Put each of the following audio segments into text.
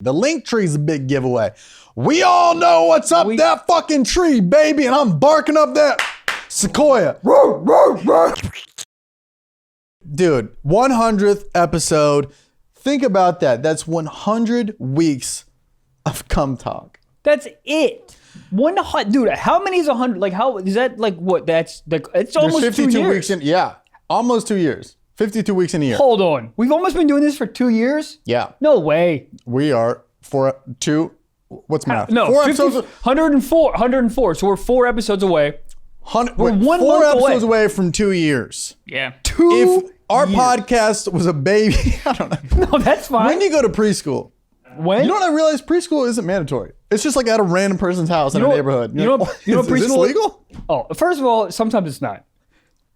The link tree's a big giveaway. We all know what's up that fucking tree, baby, and I'm barking up that sequoia. Dude, 100th episode. Think about that. That's 100 weeks of cum talk. That's it. Dude, how many is 100? Like, how is that? Like, what? That's like, it's almost 52 2 years. weeks in. Yeah, almost 2 years. 52 weeks in a year. Hold on. We've almost been doing this for 2 years? Yeah. No way. We are what's math? No, 4 50, episodes. 104. So we're 4 episodes away. We're 1 4 month episodes away from 2 years. Yeah. If our years. podcast was a baby, I don't know. No, that's fine. When do you go to preschool? When? You know what I realized? Preschool isn't mandatory. It's just like at a random person's house in a neighborhood. You know is preschool this legal? Oh, first of all, sometimes it's not.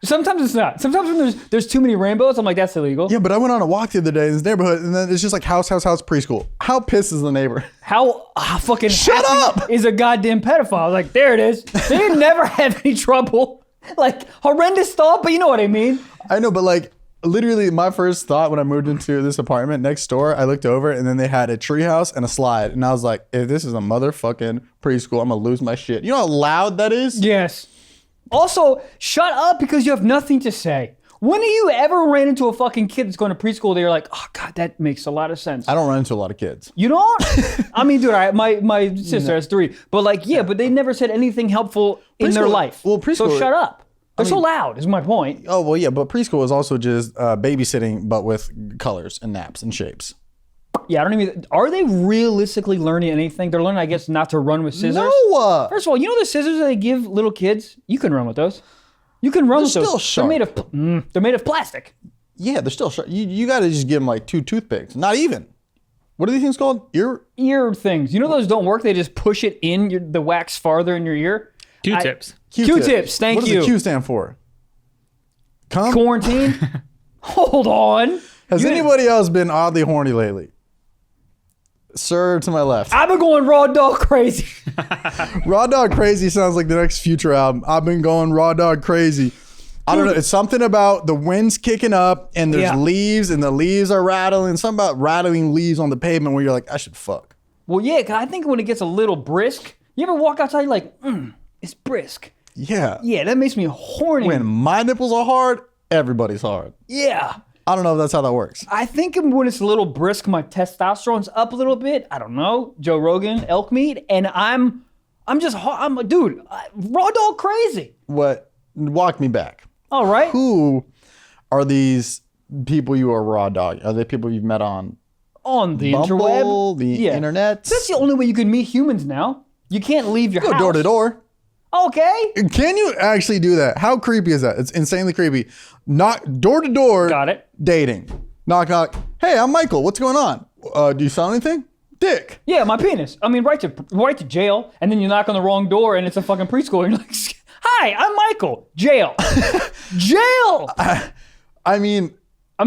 Sometimes when there's too many rainbows, I'm like, that's illegal. Yeah, but I went on a walk the other day in this neighborhood, and then it's just like house, preschool. How pissed is the neighbor? How fucking Shut happy up! is a goddamn pedophile? Like, there it is. They didn't never have any trouble. Like, horrendous thought, but you know what I mean. I know, but like, literally my first thought when I moved into this apartment next door, I looked over and then they had a treehouse and a slide. And I was like, if this is a motherfucking preschool, I'm gonna lose my shit. You know how loud that is? Yes. Also, shut up because you have nothing to say. When have you ever ran into a fucking kid that's going to preschool that you're like, oh God, that makes a lot of sense? I don't run into a lot of kids. You don't? I mean, dude, my sister has 3. But like, yeah, but they never said anything helpful in their life. Well, preschool. So shut up. They're so loud is my point. Oh, well, yeah, but preschool is also just babysitting, but with colors and naps and shapes. Yeah, I don't even. Are they realistically learning anything? They're learning, I guess, not to run with scissors. No. First of all, you know the scissors that they give little kids? You can run with those. You can run with those. still sharp. They're made of plastic. Yeah, they're still sharp. You got to just give them like 2 toothpicks. Not even. What are these things called? Ear things. You know those don't work? They just push it in the wax farther in your ear. Q-tips. Q-tips. Thank you. What does the Q stand for? Cum? Quarantine. Hold on. Has anybody else been oddly horny lately? Sir, to my left. I've been going raw dog crazy. Raw Dog Crazy sounds like the next Future album. I've been going raw dog crazy. I don't know. It's something about the wind's kicking up and there's leaves and the leaves are rattling. Something about rattling leaves on the pavement where you're like, I should fuck. Well, yeah, 'cause I think when it gets a little brisk, you ever walk outside, you're like, it's brisk. Yeah. Yeah, that makes me horny. When my nipples are hard, everybody's hard. Yeah. I don't know if that's how that works. I think when it's a little brisk, my testosterone's up a little bit. I don't know. Joe Rogan, elk meat. And I'm a dude, raw dog crazy. What? Walk me back. All right. Who are these people you are raw dog? Are they people you've met on the Bumble, interweb? the internet? That's the only way you can meet humans now. You can't leave your house. Go door to door. Okay. Can you actually do that? How creepy is that? It's insanely creepy. Knock door to door. Got it. Dating. Knock knock. Hey, I'm Michael. What's going on? Do you sell anything? Dick. Yeah, my penis. I mean, right to jail, and then you knock on the wrong door, and it's a fucking preschool. And you're like, "Hi, I'm Michael." Jail. Jail. I mean,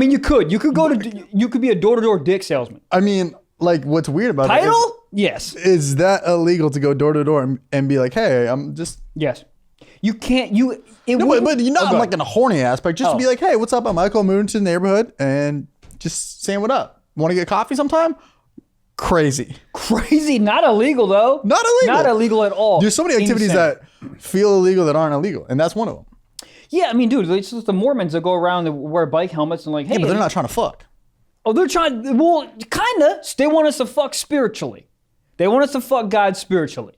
you could be a door-to-door dick salesman. I mean, like, what's weird about that Title? Yes. is that illegal to go door to door and be like, hey, I'm just. Yes. You can't. But you're not like in a horny aspect. Just to Oh. be like, hey, what's up? I'm Michael. I'm moving to the neighborhood and just saying what up. Want to get coffee sometime? Crazy. Crazy. Not illegal though. Not illegal. Not illegal at all. There's so many activities Insane. that feel illegal that aren't illegal, and that's one of them. Yeah, I mean, dude, it's just the Mormons that go around and wear bike helmets and like, hey, Yeah, but they're not trying to fuck. Oh, they're trying. Well, kinda. They want us to fuck spiritually. They want us to fuck God spiritually.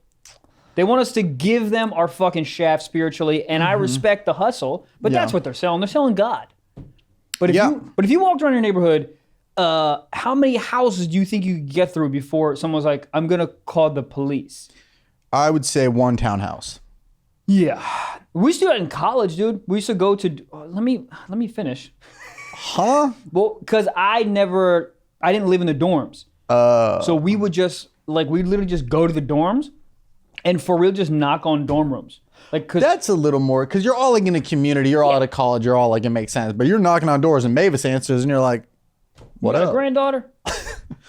They want us to give them our fucking shaft spiritually, and I respect the hustle, but that's what they're selling. They're selling God. But if you walked around your neighborhood, how many houses do you think you could get through before someone's like, I'm gonna call the police? I would say one townhouse. Yeah, we used to do that in college, dude. We used to go to. Let me finish. Huh? Well, because I didn't live in the dorms. So we would just we'd literally just go to the dorms, and for real, just knock on dorm rooms. Cause That's a little more, because you're all like in a community, you're all out of college, you're all like, it makes sense. But you're knocking on doors and Mavis answers and you're like, what you got up? a granddaughter?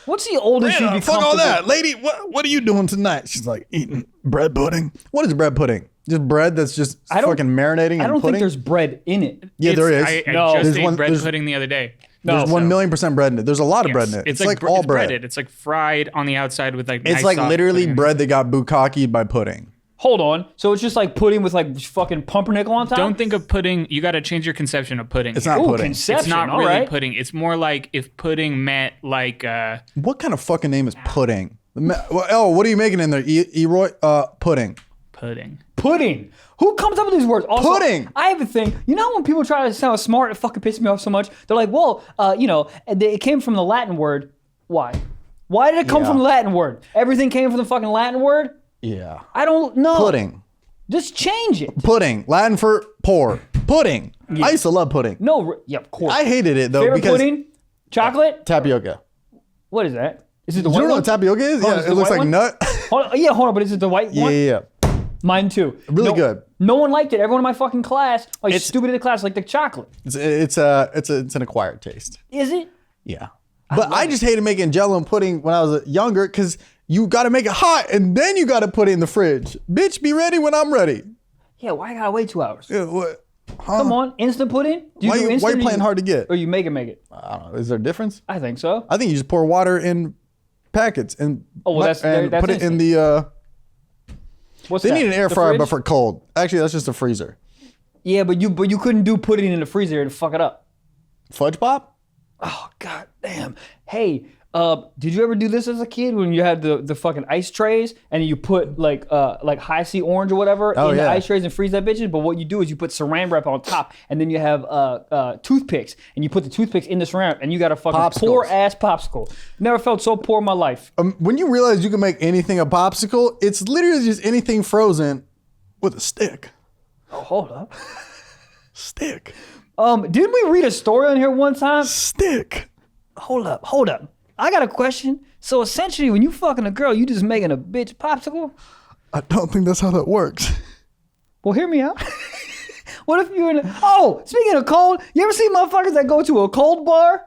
What's the oldest you'd be Fuck all comfortable? that. Lady, what are you doing tonight? She's like, eating bread pudding. What is bread pudding? Just bread that's just fucking marinating in pudding? I don't think there's bread in it. Yeah, there is. I No. just There's ate one- bread there's- pudding the other day. No, There's 1,000,000% bread in it. There's a lot of bread in it. It's like all bread. Breaded. It's like fried on the outside with like. It's nice like soft literally pudding. bread that got bukkakied by pudding. Hold on. So it's just like pudding with like fucking pumpernickel on top? Don't think of pudding. You got to change your conception of pudding. It's not pudding. Conception. It's not all really right. pudding. It's more like if pudding meant like. What kind of fucking name is pudding? Oh, what are you making in there? Eroy? Pudding. Pudding. Who comes up with these words? Also, Pudding. I have a thing. You know when people try to sound smart, it fucking pisses me off so much. They're like, well, it came from the Latin word. Why? Why did it come from the Latin word? Everything came from the fucking Latin word? Yeah. I don't know. Pudding. Just change it. Pudding. Latin for poor. Pudding. Yeah. I used to love pudding. No, yeah, of course. I hated it though Favorite because pudding? Chocolate? tapioca. What is that? Is it the You white don't know one? what tapioca is? Oh, Yeah, is it the looks white like one? nut. Hold on, but is it the white one? Yeah. Mine too. Really good. No one liked it. Everyone in my fucking class, stupid in the class, liked the chocolate. It's an acquired taste. Is it? Yeah. But I just hated making Jello and pudding when I was younger because you got to make it hot and then you got to put it in the fridge. Bitch, be ready when I'm ready. Yeah, why I gotta wait 2 hours? Yeah, what? Huh? Come on, instant pudding? Why you playing hard to get? Or you make it? I don't know. Is there a difference? I think so. I think you just pour water in packets and that's put it instant. in the. What's They that? need an air The fryer, fridge? but for cold. Actually, that's just a freezer. Yeah, but you couldn't do pudding in the freezer to fuck it up. Fudge pop? Oh god damn. Hey, did you ever do this as a kid when you had the fucking ice trays and you put like high C orange or whatever in the ice trays and freeze that bitches? But what you do is you put saran wrap on top and then you have toothpicks and you put the toothpicks in the saran wrap and you got a fucking poor ass popsicle. Never felt so poor in my life. When you realize you can make anything a popsicle, it's literally just anything frozen with a stick. Oh, hold up. Stick. Didn't we read a story on here one time? Stick. Hold up. I got a question. So essentially, when you fucking a girl, you just making a bitch popsicle? I don't think that's how that works. Well, hear me out. What if you're in speaking of cold, you ever see motherfuckers that go to a cold bar?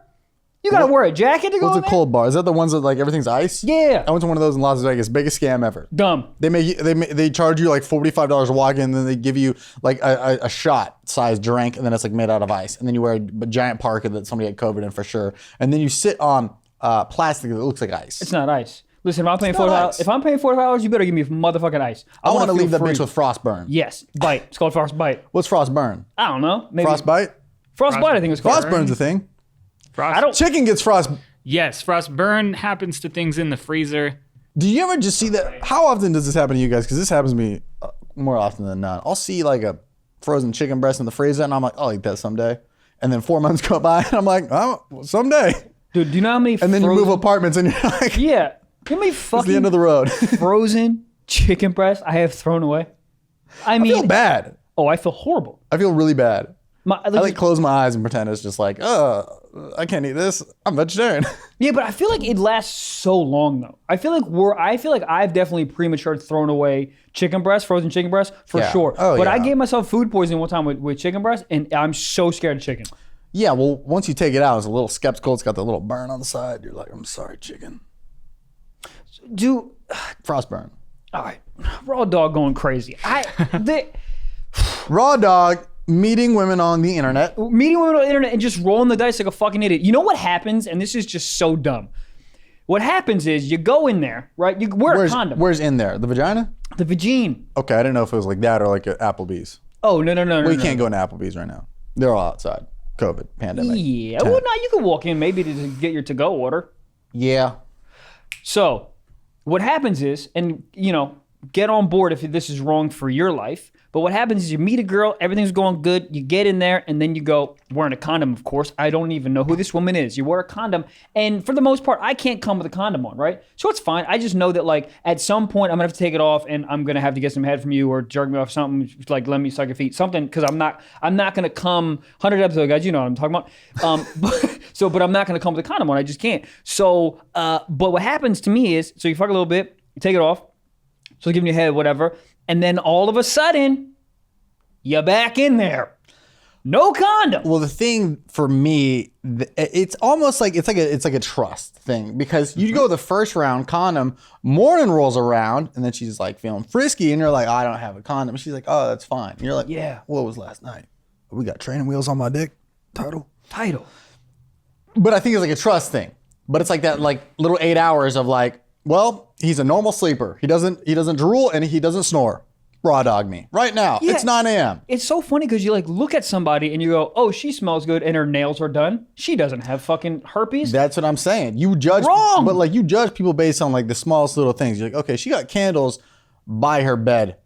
You gotta wear a jacket to go What's in a cold bar? Is that the ones that like everything's ice? Yeah. I went to one of those in Las Vegas. Biggest scam ever. Dumb. They charge you like $45 to walk in, and then they give you like a shot sized drink, and then it's like made out of ice, and then you wear a giant parka that somebody had COVID in for sure, and then you sit on plastic that looks like ice. It's not ice. Listen, if I'm paying $45, you better give me motherfucking ice. I want to leave that free. bitch with frostburn. Yes, bite. It's called frostbite. What's frostburn? I don't know. Maybe Frostbite? Frostbite, I think it's called. Frostburn's a thing. Chicken gets frost. Yes, frostburn happens to things in the freezer. Do you ever just see that? How often does this happen to you guys? Because this happens to me more often than not. I'll see like a frozen chicken breast in the freezer, and I'm like, I'll eat that someday. And then 4 months go by, and I'm like, oh, someday. Dude, do you know how many And then you move apartments, and you're like, yeah. Give me fucking it's the end of the road. frozen chicken breast I have thrown away. I mean, I feel bad. Oh, I feel horrible. I feel really bad. I like close my eyes and pretend it's just like, I can't eat this. I'm vegetarian. Yeah, but I feel like it lasts so long though. I feel like I've definitely premature thrown away frozen chicken breast for sure. Oh, but yeah. I gave myself food poisoning one time with chicken breast, and I'm so scared of chicken. Yeah, well, once you take it out, it's a little skeptical. It's got the little burn on the side. You're like, I'm sorry, chicken. Frostburn. All right, raw dog going crazy. Raw dog meeting women on the internet. Meeting women on the internet and just rolling the dice like a fucking idiot. You know what happens? And this is just so dumb. What happens is you go in there, right? You wear a condom. Where's in there? The vagina? The vagina. Okay, I didn't know if it was like that or like at Applebee's. Oh, no. Well, you can't go into Applebee's right now. They're all outside. COVID, pandemic. Yeah, well, no, you can walk in maybe to get your to-go order. Yeah. So what happens is, and get on board if this is wrong for your life, but what happens is you meet a girl, everything's going good, you get in there, and then you go, wearing a condom, of course. I don't even know who this woman is. You wear a condom, and for the most part, I can't come with a condom on, right? So it's fine. I just know that, like, at some point, I'm gonna have to take it off, and I'm gonna have to get some head from you, or jerk me off something, like, let me suck your feet, something, because I'm not gonna come, 100 episodes, guys, you know what I'm talking about. But I'm not gonna come with a condom on, I just can't. So, but what happens to me is, so you fuck a little bit, you take it off, so giving you head, whatever, and then all of a sudden, you're back in there. No condom. Well, the thing for me, it's almost like it's like a trust thing, because you go the first round condom, morning rolls around, and then she's like feeling frisky, and you're like, I don't have a condom. She's like, oh, that's fine. And you're like, yeah. What was last night? We got training wheels on my dick. Title. But I think it's like a trust thing. But it's like that, like little 8 hours of like, well, he's a normal sleeper. He doesn't drool and he doesn't snore. Raw dog me right now. Yeah. It's 9 a.m. It's so funny because you like look at somebody and you go, oh, she smells good and her nails are done. She doesn't have fucking herpes. That's what I'm saying. You judge wrong, but like you judge people based on like the smallest little things. You're like, okay, she got candles by her bed,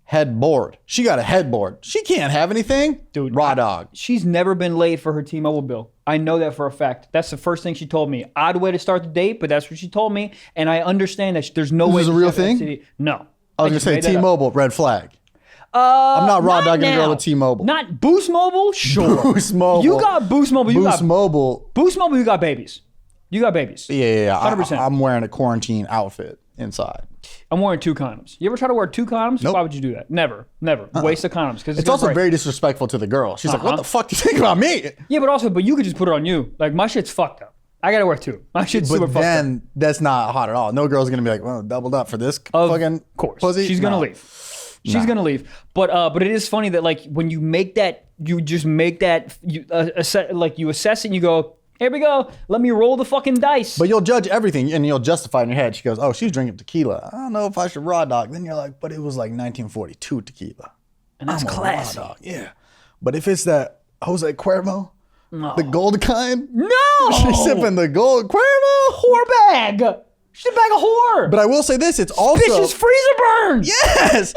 headboard. She got a headboard. She can't have anything. Dude, raw dog. She's never been late for her T-Mobile bill. I know that for a fact. That's the first thing she told me. Odd way to start the date, but that's what she told me, and I understand that there's no way. This is a real thing? STD. No. I was gonna say T-Mobile, red flag. I'm not raw dogging a girl with T-Mobile. Not Boost Mobile? Sure. Boost Mobile. You got Boost Mobile. Boost Mobile, you got babies. You got babies. Yeah. 100%. I'm wearing a quarantine outfit inside. I'm wearing 2 condoms. You ever try to wear 2 condoms? Nope. Why would you do that? Never. Waste of condoms. Because it's also very disrespectful to the girl. She's like, what the fuck do you think about me? Yeah, but you could just put it on you. Like, my shit's fucked up. I gotta wear 2. My shit's super fucked up. But then that's not hot at all. No girl's gonna be like, well, doubled up for this fucking pussy. She's gonna leave. She's gonna leave. But it is funny that like when you make that, you just make that, you assess it and you go, here we go. Let me roll the fucking dice. But you'll judge everything and you'll justify in your head. She goes, oh, she's drinking tequila. I don't know if I should raw dog. Then you're like, but it was like 1942 tequila. And that's classy. Raw dog. Yeah. But if it's that Jose Cuervo, the gold kind. No. She's sipping the gold Cuervo. Whore bag. She's a bag of whore. But I will say this, it's also. Bitch is freezer burn. Yes.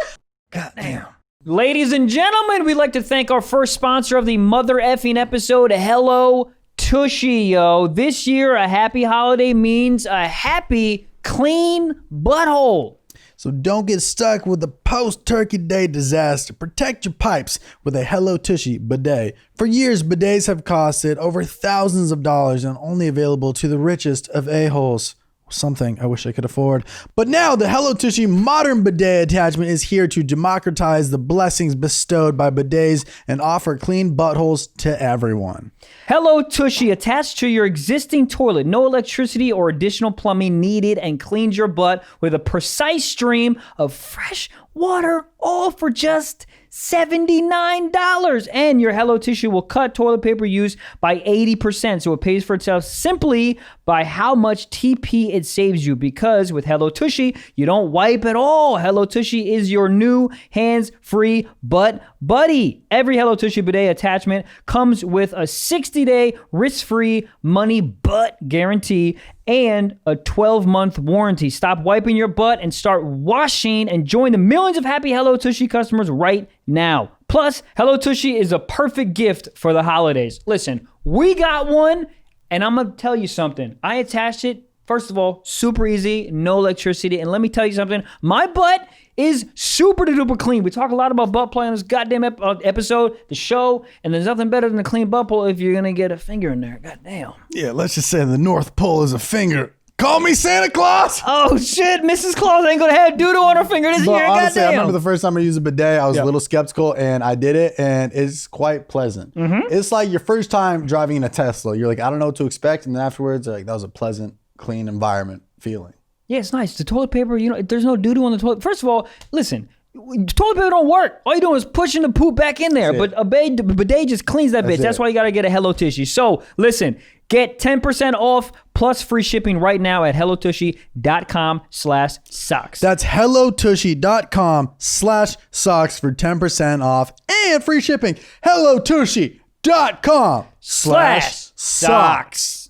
God damn. Ladies and gentlemen, we'd like to thank our first sponsor of the mother effing episode, Hello Tushy, yo. This year, a happy holiday means a happy, clean butthole. So don't get stuck with the post-Turkey Day disaster. Protect your pipes with a Hello Tushy bidet. For years, bidets have costed over thousands of dollars and only available to the richest of a-holes. Something I wish I could afford. But now the Hello Tushy modern bidet attachment is here to democratize the blessings bestowed by bidets and offer clean buttholes to everyone. Hello Tushy, attached to your existing toilet, no electricity or additional plumbing needed, and cleans your butt with a precise stream of fresh water, all for just $79. And your Hello Tushy will cut toilet paper use by 80%, so it pays for itself simply by how much TP it saves you, because with Hello Tushy, you don't wipe at all. Hello Tushy is your new hands-free butt buddy. Every Hello Tushy bidet attachment comes with a 60-day risk-free money butt guarantee and a 12-month warranty. Stop wiping your butt and start washing, and join the millions of happy Hello Tushy customers right now. Plus, Hello Tushy is a perfect gift for the holidays. Listen, we got one, and I'm going to tell you something. I attached it. First of all, super easy, no electricity. And let me tell you something. My butt is super duper clean. We talk a lot about butt play on this goddamn episode, the show, and there's nothing better than a clean butt plug if you're going to get a finger in there. Goddamn. Yeah, let's just say the North Pole is a finger. Call me Santa Claus! Oh shit, Mrs. Claus ain't gonna have doodle on her finger this year. Honestly, goddamn. I remember the first time I used a bidet, I was a little skeptical, and I did it, and it's quite pleasant. Mm-hmm. It's like your first time driving in a Tesla. You're like, I don't know what to expect, and then afterwards, like, that was a pleasant, clean environment feeling. Yeah, it's nice. The toilet paper, there's no doo-doo on the toilet. First of all, listen, toilet paper don't work. All you're doing is pushing the poop back in there. But a bidet just cleans that bitch. That's why you got to get a Hello Tushy. So, listen, get 10% off plus free shipping right now at hellotushy.com/socks. That's hellotushy.com/socks for 10% off and free shipping. hellotushy.com/socks.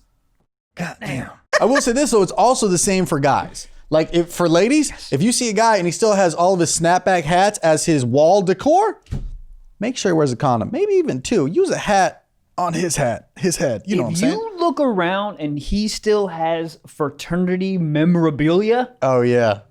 God damn. I will say this, though, it's also the same for guys. Like, for ladies, if you see a guy and he still has all of his snapback hats as his wall decor, make sure he wears a condom. Maybe even 2. Use a hat on his head. You know what I'm saying? If you look around and he still has fraternity memorabilia. Oh, yeah.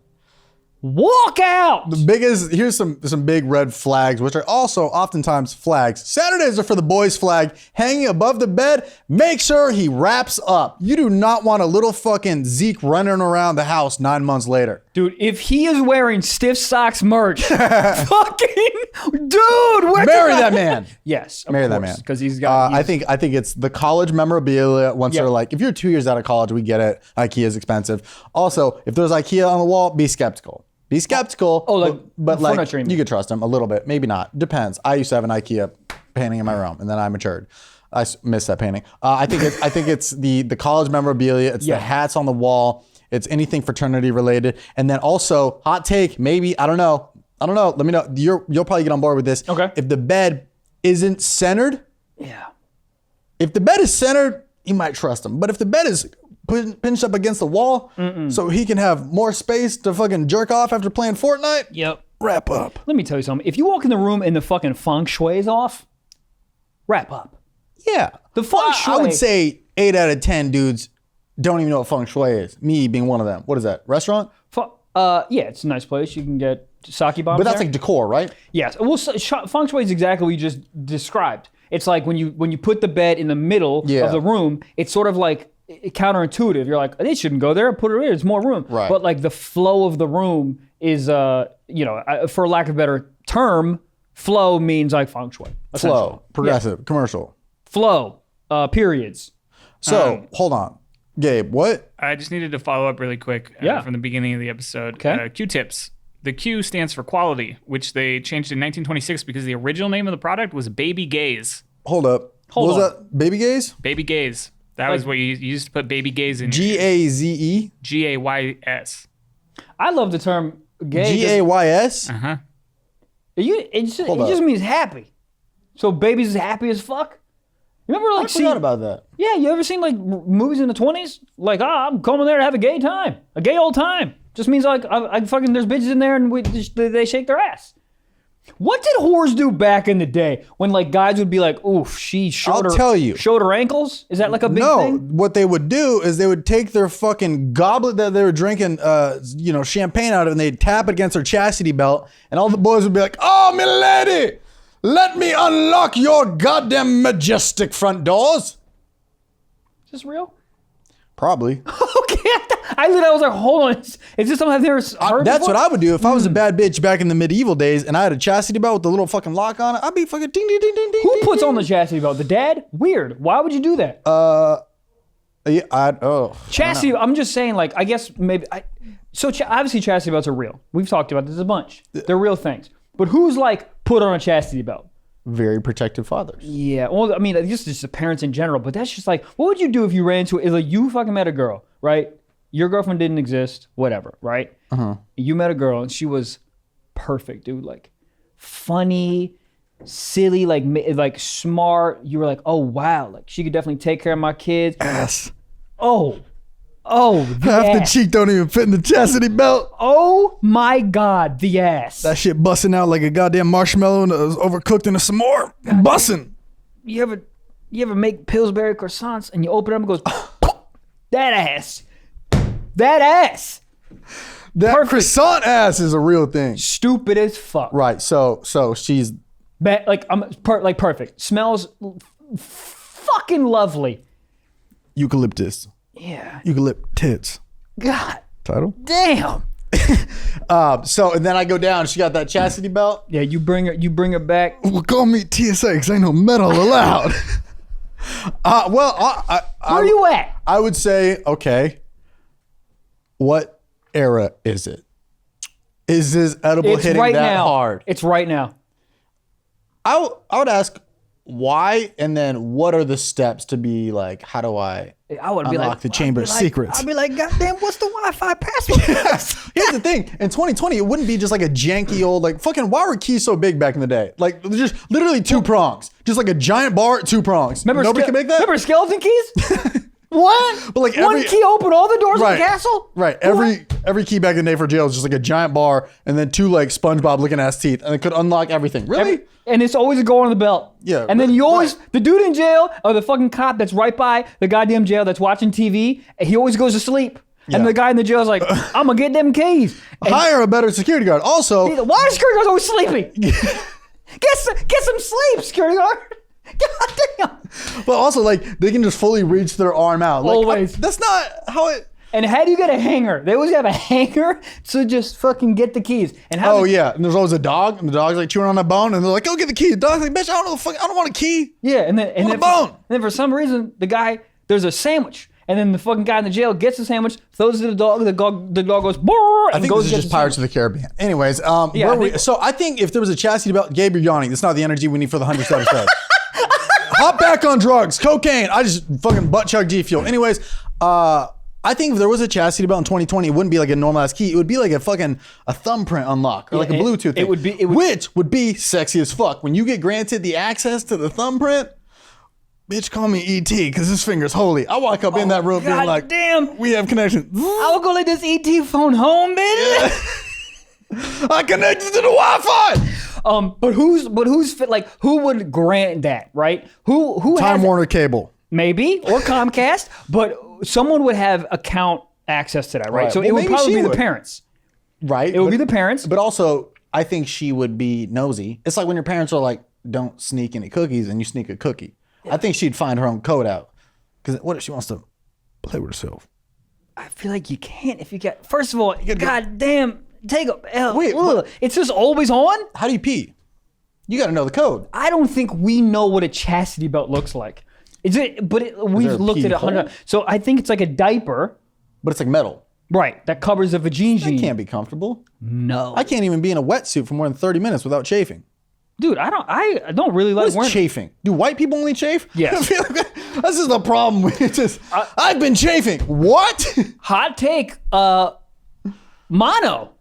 Walk out. The biggest, here's some big red flags, which are also oftentimes flags. Saturdays are for the boys flag hanging above the bed. Make sure he wraps up. You do not want a little fucking Zeke running around the house 9 months later. Dude, if he is wearing Stiff Socks merch, fucking dude, marry that man. Yes, marry that man, because he's got. I think it's the college memorabilia. Once they're like, if you're 2 years out of college, we get it. IKEA is expensive. Also, if there's IKEA on the wall, be skeptical. Be skeptical. But you could trust him a little bit. Maybe not. Depends. I used to have an IKEA painting in my room, and then I matured. missed that painting. I think it's the college memorabilia. It's the hats on the wall. It's anything fraternity related. And then also, hot take, maybe, I don't know. Let me know. You'll probably get on board with this. Okay. If the bed isn't centered. Yeah. If the bed is centered, you might trust him. But if the bed is pinched up against the wall, so he can have more space to fucking jerk off after playing Fortnite. Yep. Wrap up. Let me tell you something. If you walk in the room and the fucking feng shui is off, wrap up. Yeah. The feng shui. I would say 8 out of 10 dudes don't even know what feng shui is. Me being one of them. What is that? Restaurant? Yeah, it's a nice place. You can get sake bombs. But that's there. like decor, right? Yes. Well, feng shui is exactly what you just described. It's like when you put the bed in the middle of the room, it's sort of like counterintuitive. You're like, they shouldn't go there. Put it here. There's more room. Right. But like the flow of the room is, for lack of a better term, flow means like feng shui. Flow, progressive, commercial. Flow, periods. So hold on, Gabe. What? I just needed to follow up really quick from the beginning of the episode. Okay. Q-tips. The Q stands for quality, which they changed in 1926 because the original name of the product was Baby Gaze. Hold up. What was that? Baby gaze? Baby Gaze. That was what you used to put Baby Gaze in. Gaze. Gays. I love the term gay. Gays. Uh-huh. It just means happy. So baby's happy as fuck. Remember, like, I forgot about that. Yeah, you ever seen like movies in the 20s? Like, I'm coming there to have a gay time, a gay old time. Just means like I fucking there's bitches in there and they shake their ass. What did whores do back in the day when like guys would be like, oof, she showed her ankles? Is that like a big thing? No, what they would do is they would take their fucking goblet that they were drinking, champagne out of, and they'd tap it against their chastity belt, and all the boys would be like, "Oh, milady, let me unlock your goddamn majestic front doors." Is this real? Probably. Okay, I was like, hold on, is this something I've never heard That's before? what I would do if I was a bad bitch back in the medieval days and I had a chastity belt with the little fucking lock on it. I'd be fucking ding ding ding ding ding. Who puts on the chastity belt? The dad? Weird. Why would you do that? Chastity. I'm just saying, like, I guess maybe. Obviously, chastity belts are real. We've talked about this a bunch. They're real things. But who's like put on a chastity belt? Very protective fathers. Yeah. Well, I mean, this is just the parents in general. But that's just like, what would you do if you ran into it? Like, you fucking met a girl, right? Your girlfriend didn't exist, whatever, right? You met a girl and she was perfect, dude. Like, funny, silly, like smart. You were like, oh wow, like she could definitely take care of my kids. Ass. Oh, half the cheek don't even fit in the chastity belt. Oh my God, the ass. That shit busting out like a goddamn marshmallow and it was overcooked in a s'more. Busting. You ever make Pillsbury croissants and you open it up and it goes, that ass. That ass. That Perfect. croissant ass is a real thing. Stupid as fuck. Right. So she's perfect. Smells fucking lovely. Eucalyptus. Yeah. Eucalyptus. God. Title? Damn. And then I go down. She got that chastity belt. Yeah, you bring her back. Well, call me TSA because ain't no metal allowed. Where are you at? I would say, okay, what era is it? Is this edible It's hitting right that now. hard? It's right now. I would ask why, and then what are the steps to be like, how do I would be unlock like, the chamber of secrets? I'd be like, goddamn, what's the Wi-Fi password? Here's the thing. In 2020, it wouldn't be just like a janky old, like, fucking, why were keys so big back in the day? Like, just literally 2 prongs. Just like a giant bar, 2 prongs. Nobody can make that? Remember skeleton keys? What? But like one key opened all the doors of the castle? Right. Every key back in the day for jail is just like a giant bar and then 2 like SpongeBob looking ass teeth, and it could unlock everything. Really? And it's always a go on the belt. Yeah. And then you always, the dude in jail or the fucking cop that's right by the goddamn jail that's watching TV, and he always goes to sleep. Yeah. And the guy in the jail is like, I'm gonna get them keys. And hire a better security guard. Also, why are security guards always sleeping? Get some sleep, security guard. God damn. But also, like, they can just fully reach their arm out. Like, Always. That's not how it. And how do you get a hanger? They always have a hanger to just fucking get the keys. And how? Oh yeah, and there's always a dog, and the dog's like chewing on a bone, and they're like, "Go get the key." The dog's like, "Bitch, I don't want a key." Yeah, and then bone. And then for some reason, there's a sandwich, and then the fucking guy in the jail gets the sandwich, throws it to the dog. The dog goes. Brrr, I think this is just Pirates of the Caribbean. Anyways, so I think if there was a chastity belt, Gabe, you're yawning. That's not the energy we need for the 100th episode. hop back on drugs, cocaine. I just fucking butt chug G Fuel. Anyways, I think if there was a chastity belt in 2020, it wouldn't be like a normal ass key. It would be like a thumbprint unlock or like a Bluetooth thing. Which would be sexy as fuck. When you get granted the access to the thumbprint, bitch, call me ET because this finger's holy. I walk up in that room being like, damn, we have connection. I'll go let this ET phone home, bitch. I connected to the Wi-Fi. But who's fit? Like, who would grant that, right? Who Time has Warner Cable. maybe or Comcast, but someone would have account access to that, right? So Well, it would maybe probably she be the would. parents. Right. It would be the parents. But also, I think she would be nosy. It's like when your parents are like, don't sneak any cookies and you sneak a cookie. I think she'd find her own code out. Because what if she wants to play with herself? I feel like you can't if you got. First of all, goddamn, take a. Wait, it's just always on. How do you pee? You got to know the code. I don't think we know what a chastity belt looks like. Is it? But we've there a looked at pee 100. hole? So I think it's like a diaper, But it's like metal. right? That covers a vagina. That can't be comfortable. No, I can't even be in a wetsuit for more than 30 minutes without chafing. dude, I don't really like What's wearing. chafing? Do white people only chafe? Yes. I feel like this is the problem. It's just, I've been chafing. What? Hot take. Mono,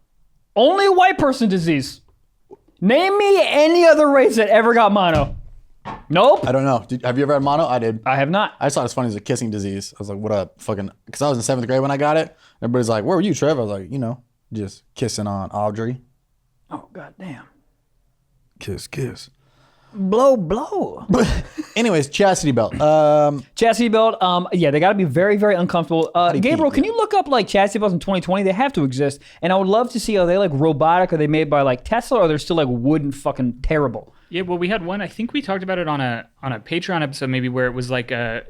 only a white person disease. Name me any other race that ever got mono. Nope. I don't know. Have you ever had mono? I did. I have not. I just thought it was funny as a kissing disease. I was like, what up? Fucking, because I was in 7th grade when I got it. Everybody's like, where were you, Trevor? I was like, just kissing on Audrey. Oh, goddamn. Kiss. Blow. Anyways, chastity belt. Chastity belt, yeah, they got to be very, very uncomfortable. Gabriel, can you look up like chastity belts in 2020? They have to exist. And I would love to see, are they like robotic? Are they made by like Tesla? Or they're still like wooden fucking terrible? Yeah, well, we had one. I think we talked about it on a Patreon episode, maybe, where it was like a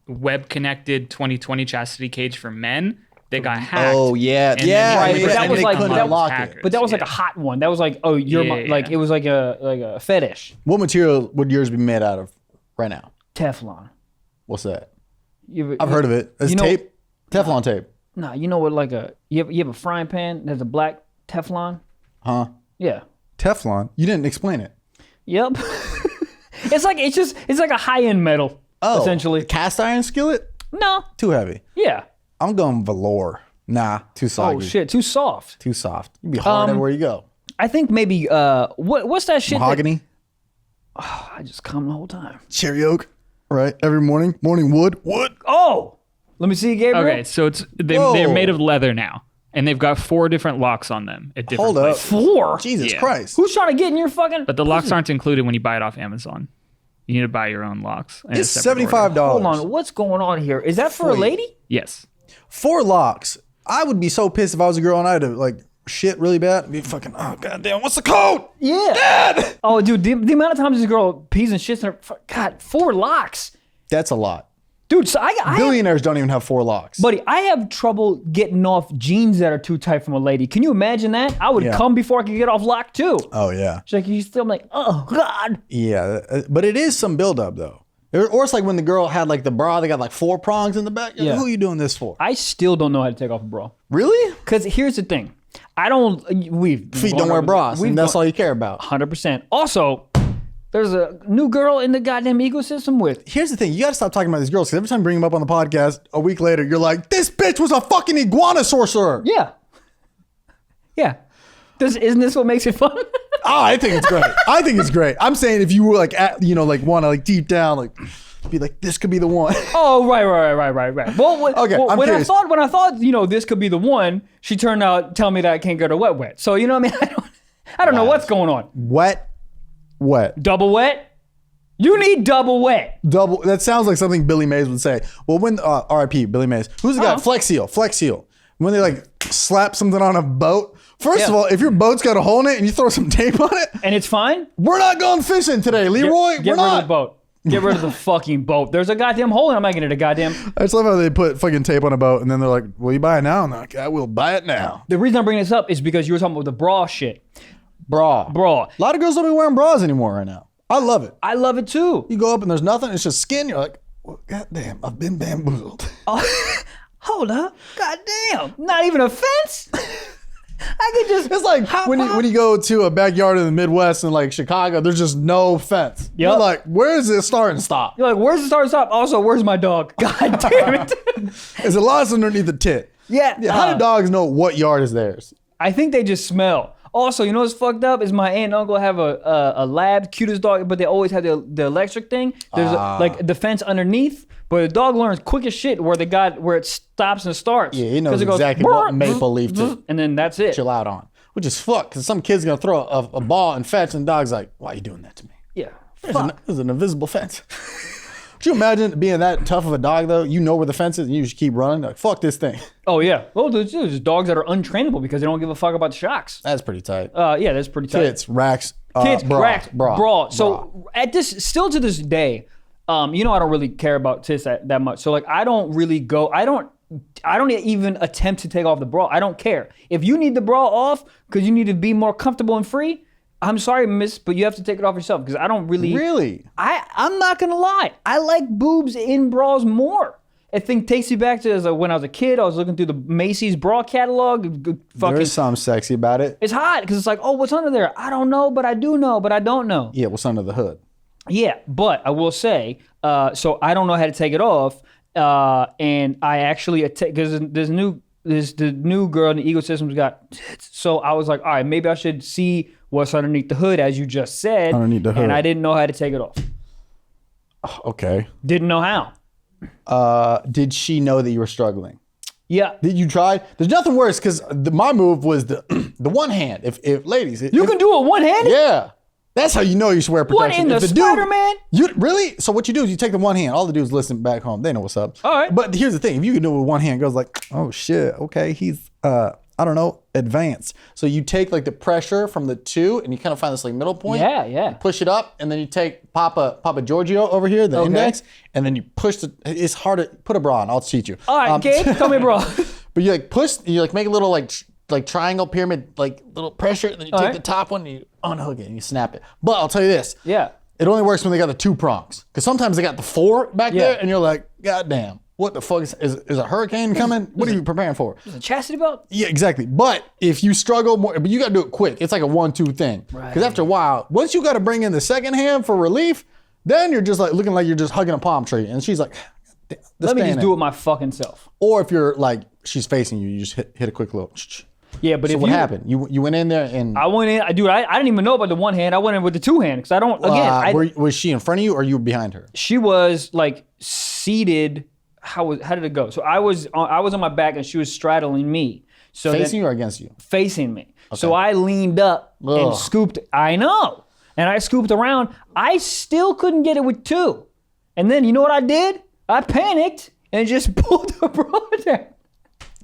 web connected 2020 chastity cage for men that got hacked. Oh yeah, And yeah. then- Right, but that was they like- couldn't that was unlock hackers. it. But that was like Yeah. a hot one. That was like, oh, you're Yeah, like yeah. it was like a fetish. What material would yours be made out of right now? Teflon. What's that? You I've heard of it. It's tape, Teflon tape. Nah, you know what? Like you have a frying pan. There's a black Teflon. Huh? Yeah. Teflon. You didn't explain it. Yep. it's like a high end metal. Oh, essentially. cast iron skillet. No. Too heavy. Yeah. I'm going velour. Nah, too soggy. Oh shit. Too soft. Too soft. You'd be hard everywhere you go. I think maybe what's that shit? Mahogany. I just come the whole time. Cherry oak. Right. Every morning. Morning wood. Oh. Let me see, Gabriel. Okay, so they're made of leather now, and they've got 4 different locks on them at different Hold up. places. 4. Jesus Yeah. Christ. Who's trying to get in your fucking? But the locks aren't included when you buy it off Amazon. You need to buy your own locks. in a It's separate $75. order. Hold on. What's going on here? Is that for a lady? Yes. 4 locks. I would be so pissed if I was a girl and I had to like shit really bad. I'd be fucking, oh goddamn, what's the code? Yeah. Dad! Oh, dude, the amount of times this girl pees and shits in her. God, 4 locks. That's a lot. Dude, so I Billionaires don't even have 4 locks. buddy, I have trouble getting off jeans that are too tight from a lady. Can you imagine that? I would Yeah. come before I could get off lock too. Oh yeah. She's like, you still I'm like, oh God. Yeah, but it is some buildup though. Or it's like when the girl had like the bra, they got like 4 prongs in the back. You're like, Yeah. who are you doing this for? I still don't know how to take off a bra. Really? Because here's the thing. I don't, Feet don't wear bras, and that's all you care about. 100%. Also, there's a new girl in the goddamn ecosystem with. Here's the thing, you gotta stop talking about these girls, because every time you bring them up on the podcast, a week later, you're like, this bitch was a fucking iguana sorcerer. Yeah. Yeah. Isn't this what makes it fun? Oh, I think it's great. I think it's great. I'm saying if you were like, like want to like deep down, like be like, this could be the one. Oh, right. Well, Okay, I'm when curious. I thought, this could be the one, she turned out telling me that I can't go to wet. So, you know what I mean? I don't know what's going on. Wet. Double wet? You need double wet. Double. That sounds like something Billy Mays would say. Well, when R.I.P. Billy Mays. Who's the guy? Flex Seal. When they like slap something on a boat. First of all, if your boat's got a hole in it and you throw some tape on it, And it's fine? we're not going fishing today, Leroy. Get we're rid not. of the boat. Get rid of the fucking boat. There's a goddamn hole in it. I'm not getting it a goddamn. I just love how they put fucking tape on a boat and then they're like, will you buy it now? And I'm like, I will buy it now. The reason I'm bringing this up is because you were talking about the bra shit. Bra. Bra. A lot of girls don't be wearing bras anymore right now. I love it. I love it too. You go up and there's nothing. It's just skin. You're like, well, goddamn, I've been bamboozled. Hold up. Goddamn. Not even a fence? I could just. It's like when you go to a backyard in the Midwest in like Chicago, there's just no fence. Yep. You're like, where is it start and stop? You're like, where's the start and stop? Also, where's my dog? God damn it. Is it lost underneath the tit? Yeah. How do dogs know what yard is theirs? I think they just smell. Also, you know what's fucked up is my aunt and uncle have a lab, cutest dog, but they always have the electric thing. There's like the fence underneath, but the dog learns quick as shit where it stops and starts. Yeah, he knows exactly what maple leaf to and then that's it. chill out on, which is fuck, because some kid's gonna throw a ball and fetch, and the dog's like, why are you doing that to me? Yeah. There's an invisible fence. Could you imagine being that tough of a dog though? You know where the fence is and you just keep running. Like, fuck this thing. Oh yeah. Well, there's dogs that are untrainable because they don't give a fuck about the shocks. That's pretty tight. Yeah, that's pretty tight. Kids, racks, Kids, bra, brawl. So still to this day, I don't really care about tits that much. So like, I don't really go. I don't even attempt to take off the bra. I don't care. If you need the bra off because you need to be more comfortable and free, I'm sorry, miss, but you have to take it off yourself because I don't really. Really? I'm not gonna lie. I like boobs in bras more. I think takes you back to when I was a kid. I was looking through the Macy's bra catalog. There's something sexy about it. It's hot because it's like, oh, what's under there? I don't know, but I do know, but I don't know. Yeah, what's under the hood? Yeah, but I will say, so I don't know how to take it off, and I actually because the new girl in the ecosystem's got tits. So I was like, all right, maybe I should see what's underneath the hood, as you just said. Underneath the hood. And I didn't know how to take it off. Okay. Didn't know how. Did she know that you were struggling? Yeah. Did you try? There's nothing worse because my move was the one hand. If ladies, you can do it one-handed? Yeah. That's how you know you should wear protection. What in the Spider-Man? You really? So what you do is you take the one hand. All the dudes listen back home. They know what's up. All right. But here's the thing: if you can do it with one hand, it goes like, oh shit, okay, he's I don't know, advanced. So you take like the pressure from the two, and you kind of find this like middle point. Yeah, yeah. You push it up, and then you take Papa Giorgio over here, the index, and then you push the. It's hard to put a bra on. I'll teach you. All right, okay. Tell me, bro. But you like push, you like make a little like triangle pyramid, like little pressure, and then you take the top one and you unhook it and you snap it. But I'll tell you this. Yeah. It only works when they got the two prongs. Because sometimes they got the four back there and you're like, God damn, what the fuck is a hurricane coming? What are you preparing for? Is it a chastity belt? Yeah, exactly. But if you struggle more, but you got to do it quick. It's like a 1-2 thing. Right. Because after a while, once you got to bring in the second hand for relief, then you're just like looking like you're just hugging a palm tree. And she's like, let me just do it my fucking self. Or if you're like, she's facing you, you just hit a quick little. Yeah, but so if what happened? You went in there and I went in. I didn't even know about the one hand. I went in with the two hand because I don't. Again, was she in front of you or you were behind her? She was like seated. How did it go? So I was on my back and she was straddling me. So facing you or against you? Facing me. Okay. So I leaned up and scooped. I know, and I scooped around. I still couldn't get it with two. And then you know what I did? I panicked and just pulled the bra down.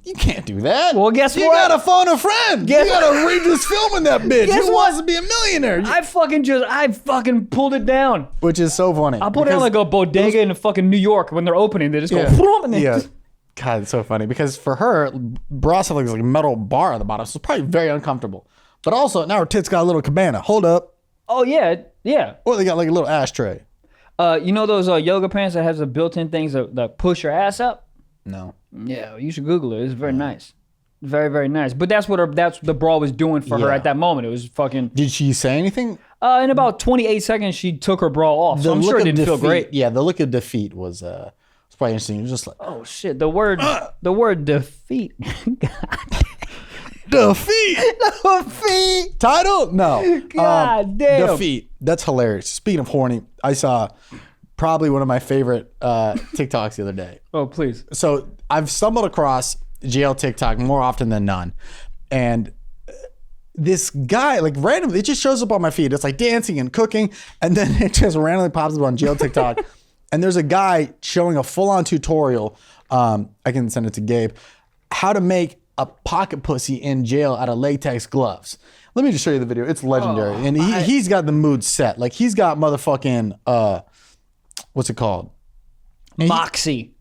You can't do that. Well, guess what? You gotta phone a friend. You gotta read this film in that bitch. Who wants to be a millionaire? I fucking pulled it down. Which is so funny. I pulled it down like a bodega in fucking New York when they're opening. They just go, and then yeah. God, it's so funny because for her, bras have like a metal bar at the bottom, so it's probably very uncomfortable. But also, now her tits got a little cabana. Hold up. Oh, yeah, yeah. Or they got like a little ashtray. You know those yoga pants that has the built-in things that push your ass up? No. Yeah, you should Google it. It's very nice. Very, very nice. But that's what the bra was doing for her at that moment. It was fucking... Did she say anything? In about 28 seconds, she took her bra off. So I'm sure it didn't feel great. Yeah, the look of defeat was probably interesting. It was just like... Oh, shit. The word defeat. Defeat. Title? No. God damn. Defeat. That's hilarious. Speaking of horny, I saw probably one of my favorite TikToks the other day. Oh, please. So I've stumbled across jail TikTok more often than none. And this guy, like randomly, it just shows up on my feed. It's like dancing and cooking. And then it just randomly pops up on jail TikTok. And there's a guy showing a full-on tutorial. I can send it to Gabe. How to make a pocket pussy in jail out of latex gloves. Let me just show you the video. It's legendary. And he's got the mood set. Like he's got motherfucking, what's it called? Moxie.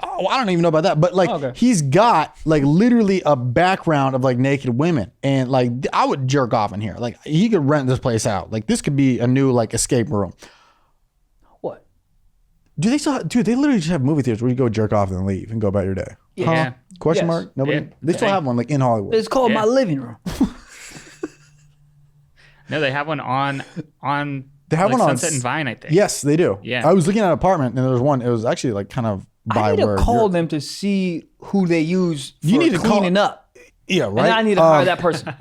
I don't even know about that. But like he's got like literally a background of like naked women. And like I would jerk off in here. Like he could rent this place out. Like this could be a new like escape room. What? Do they still? Dude, they literally just have movie theaters where you go jerk off and leave and go about your day. Yeah. Huh? Question Yes. mark? Nobody. Yeah. They still have one like in Hollywood. It's called my living room. No, they have one on They have like one on Sunset and Vine, I think. Yes, they do. Yeah. I was looking at an apartment and there was one. It was actually like kind of by I need where to call you're- them to see who they use for You need to cleaning up. Yeah, right. And I need to hire that person.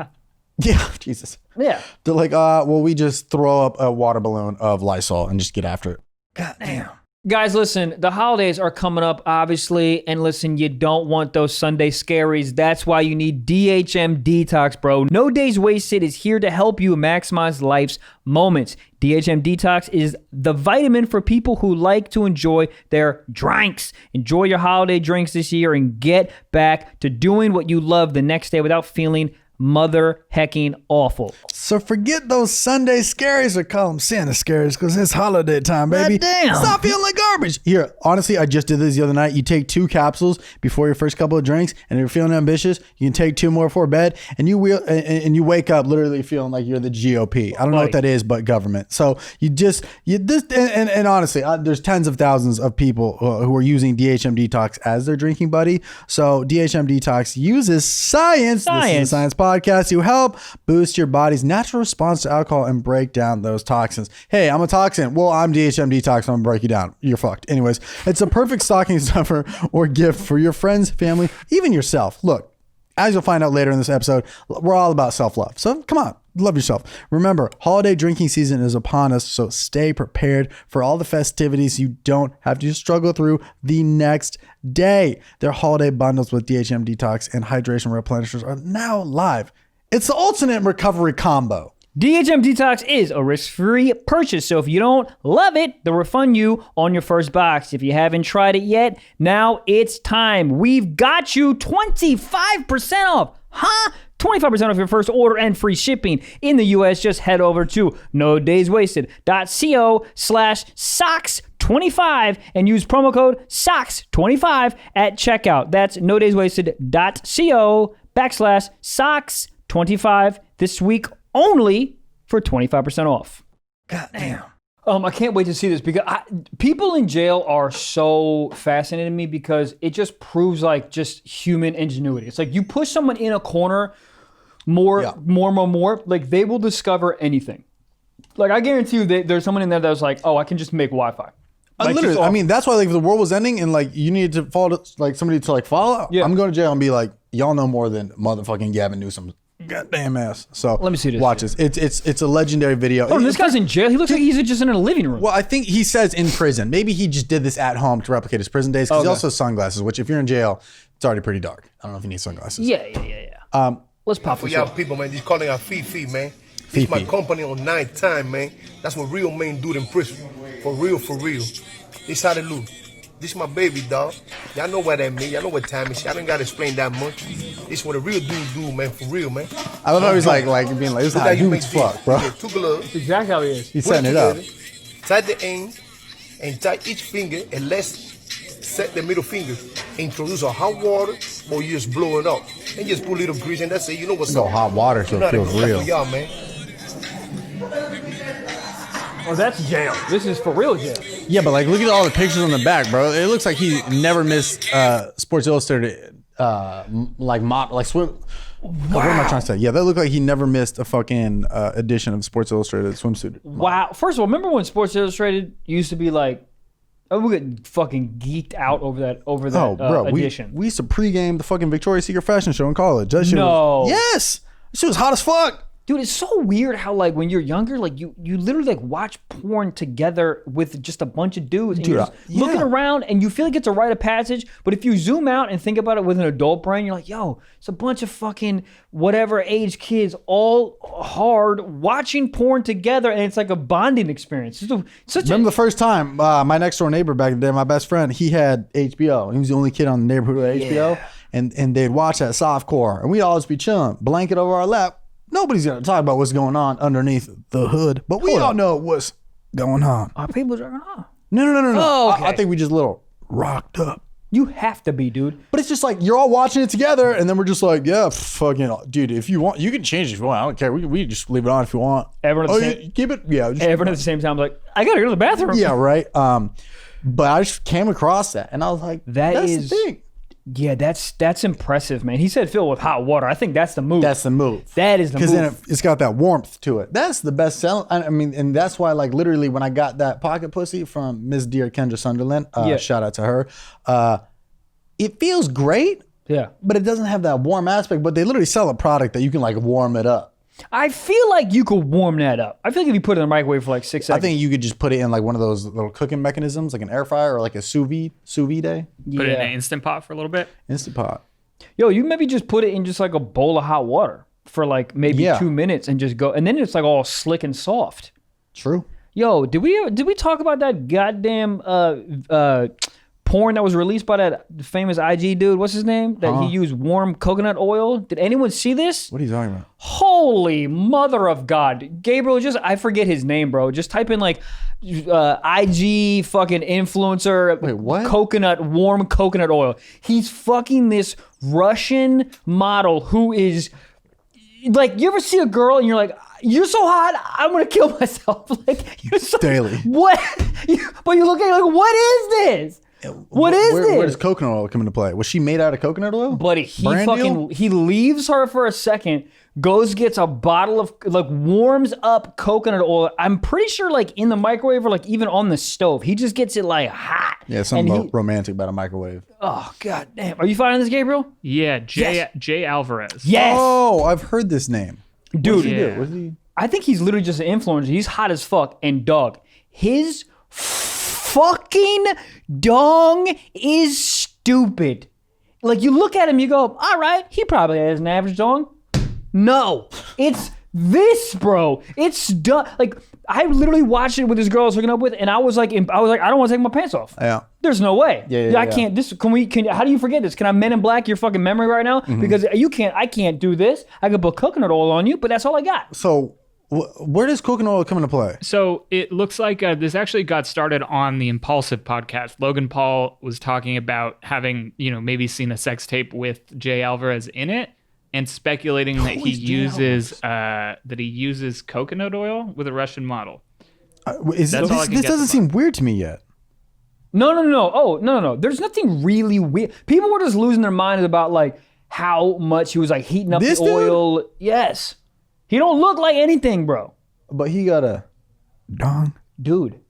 Yeah, Jesus. Yeah. They're like, well, we just throw up a water balloon of Lysol and just get after it. God damn. Guys, listen, the holidays are coming up, obviously. And listen, you don't want those Sunday scaries. That's why you need DHM Detox, bro. No Days Wasted is here to help you maximize life's moments. DHM Detox is the vitamin for people who like to enjoy their drinks. Enjoy your holiday drinks this year and get back to doing what you love the next day without feeling mother hecking awful. So forget those Sunday scaries, or call them Santa scaries, because it's holiday time, baby. God damn. Stop feeling like garbage. Here, honestly, I just did this the other night. You take 2 capsules before your first couple of drinks, and if you're feeling ambitious, you can take 2 more before bed, and you wake up literally feeling like you're the GOP. I don't know what that is, but government. So and honestly, there's tens of thousands of people who are using DHM Detox as their drinking buddy. So DHM Detox uses science. This is a science podcast to help boost your body's natural response to alcohol and break down those toxins. Hey, I'm a toxin. Well, I'm DHM Detox. I'm gonna break you down. You're fucked. Anyways, it's a perfect stocking stuffer or gift for your friends, family, even yourself. Look, as you'll find out later in this episode, we're all about self-love. So come on, love yourself. Remember, holiday drinking season is upon us, so stay prepared for all the festivities you don't have to struggle through the next day. Their holiday bundles with DHM Detox and hydration replenishers are now live. It's the ultimate recovery combo. DHM Detox is a risk-free purchase, so if you don't love it, they'll refund you on your first box. If you haven't tried it yet, now it's time. We've got you 25% off. Huh? 25% off your first order and free shipping in the US. Just head over to nodayswasted.co/socks25 and use promo code SOCKS25 at checkout. That's nodayswasted.co/socks25 this week only for 25% off. God damn. I can't wait to see this because people in jail are so fascinating to me because it just proves like just human ingenuity. It's like you push someone in a corner more, like they will discover anything. Like I guarantee you there's someone in there that was like, oh, I can just make Wi-Fi. Like, Literally, I mean, that's why like if the world was ending and like you needed to follow like somebody to like follow, I'm going to jail and be like, y'all know more than motherfucking Gavin Newsom. Goddamn ass. So let me see this. Watch this. It's a legendary video. Oh, this guy's in jail. He looks like he's just in a living room. Well, I think he says in prison. Maybe he just did this at home to replicate his prison days. Because he also has sunglasses, which if you're in jail, it's already pretty dark. I don't know if you need sunglasses. Yeah. Let's pop For this y'all up. people, man, just calling out Fifi, man. This is my company on 9th time, man. That's what real men do in prison. For real, for real. This how they look. This my baby, dog. Y'all know what that mean. Y'all know what time is. Y'all don't gotta explain that much. This what a real dude do, man. For real, man. I love how he's like being like, this is how dudes fuck, bro. Yeah, 2 gloves. Exactly how he is. He's setting it up. Tie the end and tie each finger and let's set the middle finger. Introduce a hot water or you just blow it up. And just put a little grease and that's it. You know what's Go up. hot water so it feels real. Y'all, man. Oh, that's jail. This is for real jail. Yeah, but like look at all the pictures on the back, bro. It looks like he never missed Sports Illustrated swim. What am I trying to say? Yeah, that looked like he never missed a fucking edition of Sports Illustrated swimsuit. Wow. First of all, remember when Sports Illustrated used to be like, we get fucking geeked out over that edition. We used to pregame the fucking Victoria's Secret fashion show in college. That shit was, yes, that shit was hot as fuck. Dude, it's so weird how like when you're younger, like you literally like watch porn together with just a bunch of dudes and you're just looking around and you feel like it's a rite of passage. But if you zoom out and think about it with an adult brain, you're like, yo, it's a bunch of fucking whatever age kids all hard watching porn together and it's like a bonding experience. Remember the first time my next door neighbor back in the day, my best friend, he had HBO. He was the only kid on the neighborhood who had HBO. And they'd watch that softcore and we'd always be chilling, blanket over our lap. Nobody's going to talk about what's going on underneath the hood, but we all know what's going on. Are people jerking off? No. Oh, okay. I think we just a little rocked up. You have to be, dude. But it's just like, you're all watching it together, and then we're just like, yeah, fucking, dude, if you want, you can change it if you want. I don't care. We just leave it on if you want. Everyone at the same, keep it? Yeah. everyone at the same time like, I got to go to the bathroom. Yeah, right. But I just came across that, and I was like, that's the thing. Yeah, that's impressive, man. He said fill with hot water. I think that's the move. That's the move. That is the move. Because then it's got that warmth to it. That's the best selling. I mean, and that's why, like, literally when I got that pocket pussy from Miss Dear Kendra Sunderland, shout out to her, it feels great. Yeah. But it doesn't have that warm aspect. But they literally sell a product that you can, like, warm it up. I feel like you could warm that up. I feel like if you put it in the microwave for like 6 seconds. I think you could just put it in like one of those little cooking mechanisms, like an air fryer or like a sous vide. Put it in an Instant Pot for a little bit. Instant Pot. Yo, you maybe just put it in just like a bowl of hot water for like maybe 2 minutes and just go, and then it's like all slick and soft. True. Yo, did we talk about that goddamn porn that was released by that famous IG dude? What's his name? That he used warm coconut oil. Did anyone see this? What are you talking about? Holy mother of God. Gabriel, I forget his name, bro. Just type in like IG fucking influencer. Wait, what? Warm coconut oil. He's fucking this Russian model who is like, you ever see a girl and you're like, you're so hot, I'm gonna kill myself. Like, you're so, Daily. What? But you look at it like, what is this? What is this? Where does coconut oil come into play? Was she made out of coconut oil? Buddy, he leaves her for a second, goes gets a bottle of like warms up coconut oil. I'm pretty sure like in the microwave or like even on the stove. He just gets it like hot. Yeah, something romantic about a microwave. Oh god damn! Are you finding this, Gabriel? Yeah, Jay Alvarez. Yes. Oh, I've heard this name, dude. What did he do? I think he's literally just an influencer. He's hot as fuck. And dog, his fucking dong is stupid. Like, you look at him, you go, all right, he probably has an average dong. No, it's this, bro. It's done. Like, I literally watched it with this girl I was hooking up with, and I was like, I don't want to take my pants off. Yeah. There's no way. Yeah. I can't. How do you forget this? Can I Men in Black your fucking memory right now? Mm-hmm. Because I can't do this. I could put coconut oil on you, but that's all I got. So, where does coconut oil come into play? So it looks like this actually got started on the Impulsive podcast. Logan Paul was talking about having, maybe seen a sex tape with Jay Alvarez in it, and speculating that he uses coconut oil with a Russian model. This doesn't seem weird to me yet. No. Oh, no. There's nothing really weird. People were just losing their minds about like how much he was like heating up the oil. Yes. He don't look like anything, bro. But he got a dong. Dude.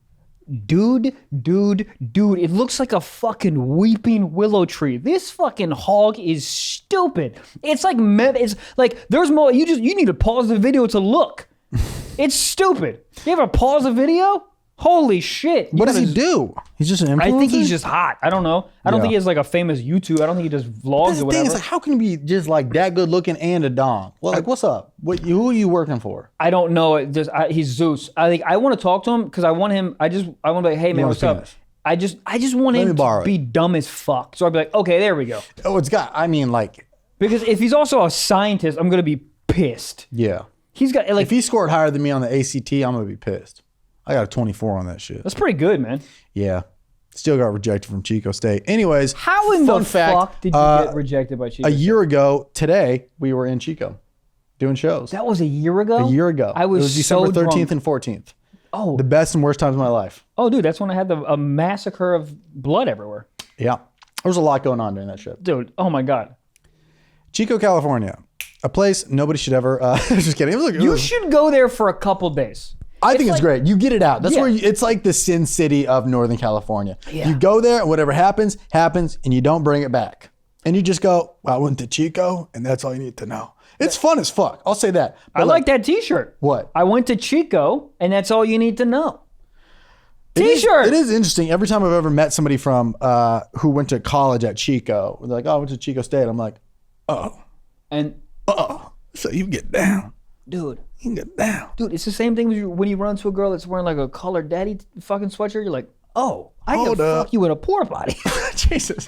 It looks like a fucking weeping willow tree. This fucking hog is stupid. It's like there's more. You need to pause the video to look. It's stupid. You ever pause a video? Holy shit. What does he do? He's just an influencer? I think he's just hot. I don't know. I don't think he has like a famous YouTube. I don't think he does vlogs or whatever. It's like, how can he be just like that good looking and a dong? Well, like, what's up? Who are you working for? I don't know. He's Zeus. I want to talk to him because I want him. I want to be like, hey man, what's up? I just want him to be dumb as fuck. So I'd be like, okay, there we go. Oh, because if he's also a scientist, I'm gonna be pissed. Yeah. He's got like, if he scored higher than me on the ACT, I'm gonna be pissed. I got a 24 on that shit. That's pretty good, man. Yeah. Still got rejected from Chico State. Anyways, how in the fuck did you get rejected by Chico State? A year ago today, we were in Chico doing shows. That was a year ago? A year ago. It was December 13th drunk. and 14th. Oh. The best and worst times of my life. Oh, dude, that's when I had a massacre of blood everywhere. Yeah. There was a lot going on during that shit. Dude, oh my God. Chico, California. A place nobody should ever... just kidding. You should go there for a couple days. I think it's great. You get it out. That's where it's like the Sin City of Northern California. Yeah. You go there and whatever happens, and you don't bring it back. And you just go, well, I went to Chico, and that's all you need to know. It's fun as fuck. I'll say that. But I like that t-shirt. What? I went to Chico, and that's all you need to know. T-shirt. It is interesting. Every time I've ever met somebody from who went to college at Chico, they're like, oh, I went to Chico State. I'm like, oh. And so you get down. Dude. You can get down. Dude, it's the same thing when you run into a girl that's wearing like a colored daddy fucking sweatshirt. You're like, oh, I can fuck you in a porta potty. Jesus.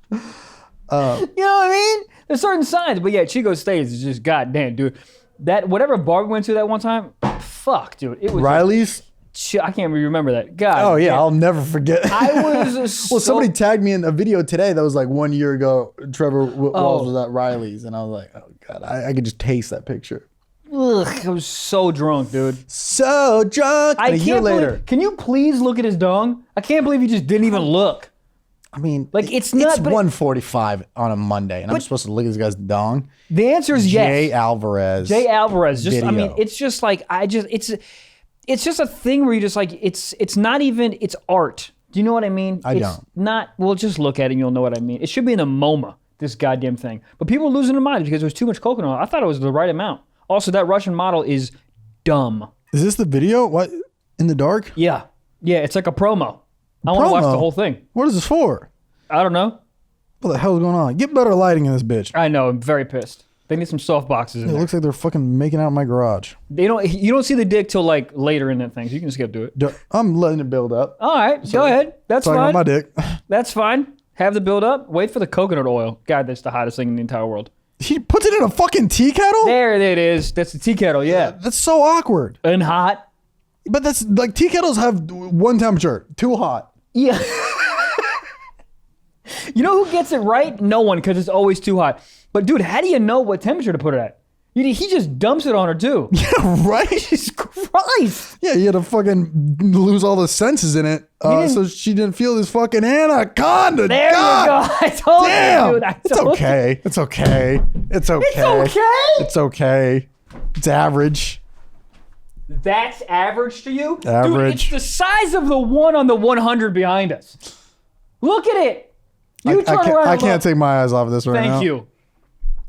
You know what I mean? There's certain signs. But yeah, Chico State is just goddamn, dude. That whatever bar we went to that one time, fuck, dude. It was Riley's? I can't even remember that. God. Oh yeah, I'll never forget. I was well, somebody tagged me in a video today that was like 1 year ago. Trevor Wallace was at Riley's, and I was like, oh god, I could just taste that picture. I was so drunk, dude. So drunk. I A year can't later. believe, can you please look at his dong? I can't believe you just didn't even look. I mean, Like, it's not- but- 1:45 on a Monday, and I'm supposed to look at this guy's dong. The answer is yes. Jay Alvarez. Jay Alvarez. Just, I video. mean, it's just like, it's just a thing where you just like, it's not even, it's art. Do you know what I mean? I It's don't. not, well, just look at it and you'll know what I mean. It should be in a MoMA, this goddamn thing. But people are losing their minds because there's too much coconut oil. I thought it was the right amount. Also, that Russian model is dumb. Is this the video? What? In the dark? Yeah. Yeah, it's like a promo. I want to watch Promo? the whole thing. What is this for? I don't know. What the hell is going on? Get better lighting in this bitch. I know. I'm very pissed. They need some soft boxes in It there. looks like they're fucking making out in my garage. You don't see the dick till like later in that thing, so you can skip to it. I'm letting it build up. All right, go ahead. That's Talking fine. about my dick. That's fine. Have the build up. Wait for the coconut oil. God, that's the hottest thing in the entire world. He puts it in a fucking tea kettle? There it is. That's the tea kettle. Yeah, That's so awkward. and hot. But that's like tea kettles have one temperature, too hot. Yeah. You know who gets it right? No one, because it's always too hot. But dude, how do you know what temperature to put it at? He just dumps it on her too. Yeah, right? Jesus Christ. Yeah, you had to fucking lose all the senses in it, didn't- so she didn't feel this fucking anaconda. There God you go. I told damn. you, dude. I It's told okay. It's okay. It's okay. It's okay? It's okay. It's average. you. That's average to you? Dude, Average. it's the size of the one on the 100 behind us. Look at it. You turn around. I and can't look. take my eyes off of this right now. Thank you.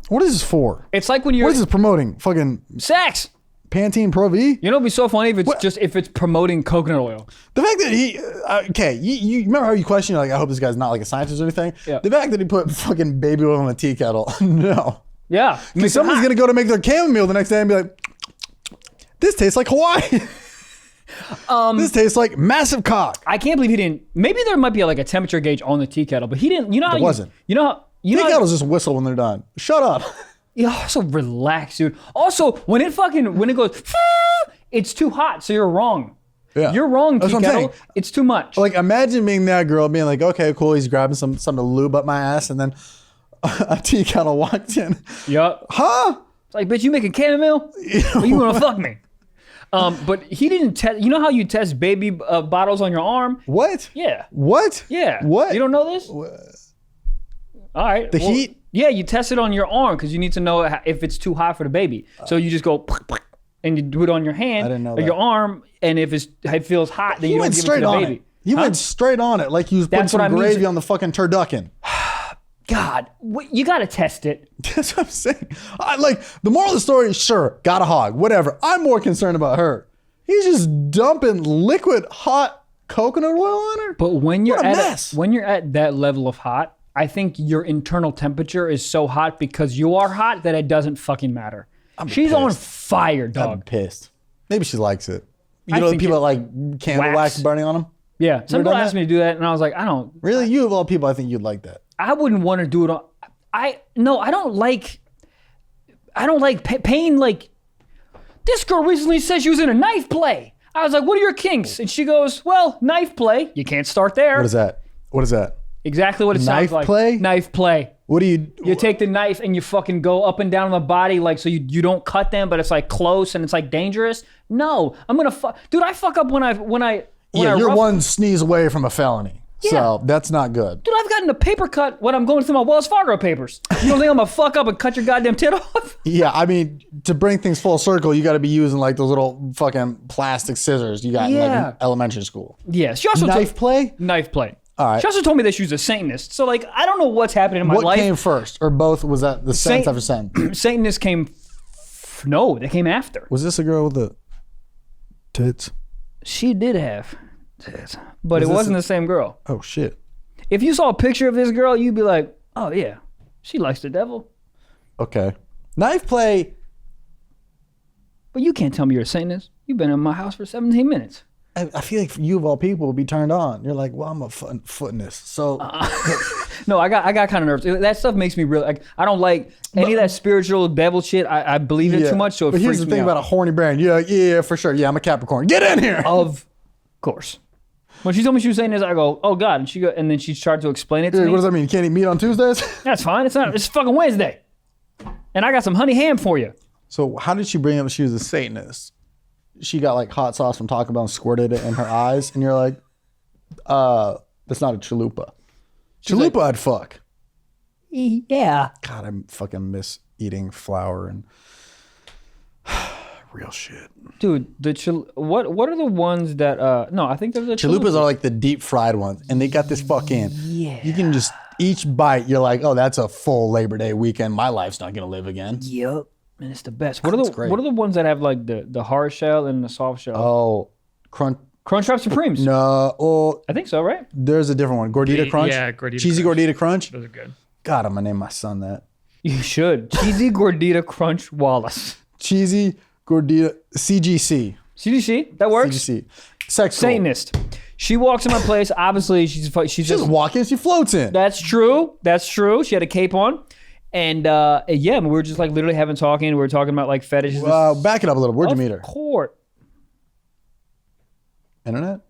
What is this for? It's like when you're What is this promoting? Fucking sex. Pantene Pro V? You know, it'd be so funny if it's if it's promoting coconut oil. The fact that he, okay, you remember how you questioned, like, I hope this guy's not like a scientist or anything? Yeah. The fact that he put fucking baby oil in a tea kettle, no. Yeah. Because somebody's going to go to make their chamomile the next day and be like, this tastes like Hawaii. This tastes like massive cock. I can't believe he didn't. Maybe there might be like a temperature gauge on the tea kettle, but he didn't. You know how There wasn't. You know how. You Tea know how, kettles just whistle when they're done. Shut up. you also relax, dude. Also, when it goes, it's too hot, so you're wrong. Yeah. You're wrong, That's tea what I'm kettle. saying. It's too much. Like, imagine being that girl being like, okay, cool, he's grabbing something to lube up my ass, and then a tea kettle walked in. Yup. Huh? It's like, bitch, you making chamomile? Or you gonna fuck me? But he didn't test. You know how you test baby bottles on your arm? What? Yeah. What? Yeah. What? You don't know this? All right. The heat? Yeah, you test it on your arm because you need to know if it's too hot for the baby. So you just go and you do it on your hand I didn't know or that. your arm, and if it feels hot, then He you don't went give it to straight the on baby. it. He went straight on it like he was putting That's what I some mean. gravy on the fucking turducken. God, you got to test it. That's what I'm saying. Like, the moral of the story is, sure, got a hog, whatever. I'm more concerned about her. He's just dumping liquid hot coconut oil on her. But when you're What a at mess. when you're at that level of hot, I think your internal temperature is so hot because you are hot that it doesn't fucking matter. She's on pissed. fire, I'm dog. pissed. Maybe she likes it. You I know the think people it- that like candle wax wax. burning on them? Yeah, some people done asked that? me to do that, and I was like, Really? You of all people, I think you'd like that. I wouldn't want to do it on. I don't like pain. Like, this girl recently said she was in a knife play. I was like, what are your kinks? And she goes, well, knife play. You can't start there. What is that? What is that? Exactly what it Knife sounds like. play? Knife play. What do you... You take the knife and you fucking go up and down on the body, like, so you don't cut them, but it's like close and it's like dangerous. No, I'm gonna fuck. Dude, I fuck up when I Yeah, you're rough- one sneeze away from a felony. Yeah. So that's not good. Dude, I've gotten a paper cut when I'm going through my Wells Fargo papers. You don't think I'm gonna fuck up and cut your goddamn tit off? Yeah, I mean, to bring things full circle, you got to be using like those little fucking plastic scissors you got in Yeah. like elementary school. Yeah. She also Knife play? Knife play. All right. She also told me that she was a Satanist. So, like, I don't know what's happening in my What life. came first? Or both? Was that the sentence after sentence? Satanist came. No, they came after. Was this a girl with the tits? She did have tits, but Was it this wasn't a- the same girl. Oh, shit. If you saw a picture of this girl, you'd be like, oh, yeah, she likes the devil. Okay. Knife play. But you can't tell me you're a Satanist. You've been in my house for 17 minutes. I feel like you of all people would be turned on. You're like, well, I'm a footiness. So No, I got kind of nervous. That stuff makes me real. Like, I don't like any of that spiritual devil shit. I believe it yeah. too much, so it But here's freaks the me thing out. about a horny brand. You're like, yeah, for sure. Yeah, I'm a Capricorn. Get in here. Of course. When she told me she was saying this, I go, oh God. And then she tried to explain it to Dude, me. what does that mean? You can't eat meat on Tuesdays? That's fine. It's fucking Wednesday. And I got some honey ham for you. So how did she bring up she was a Satanist? She got like hot sauce from Taco Bell and squirted it in her eyes, and you're like, that's not a chalupa. Chalupa, like, I'd fuck. Yeah. God, I fucking miss eating flour and real shit. Dude, what are the ones that no, I think there's a chalupas are like the deep fried ones, and they got this fucking you can just each bite you're like, oh, that's a full Labor Day weekend. My life's not gonna live again. Yep. And it's the best. What are the ones that have like the hard shell and the soft shell? Oh, Crunchwrap Supremes. No, I think so, right? There's a different one. Gordita Crunch. Yeah, Gordita Cheesy Crunch. Gordita Crunch. Those are good. God, I'm gonna name my son that. You should. Cheesy Gordita Crunch Wallace. Cheesy Gordita CGC. CGC, that works. CGC. Sex Satanist. She walks in my place. Obviously, she's just walking. She floats in. That's true. She had a cape on, and we were just like literally talking. We were talking about like fetishes. Back it up a little. Where'd you meet her? Court. Internet?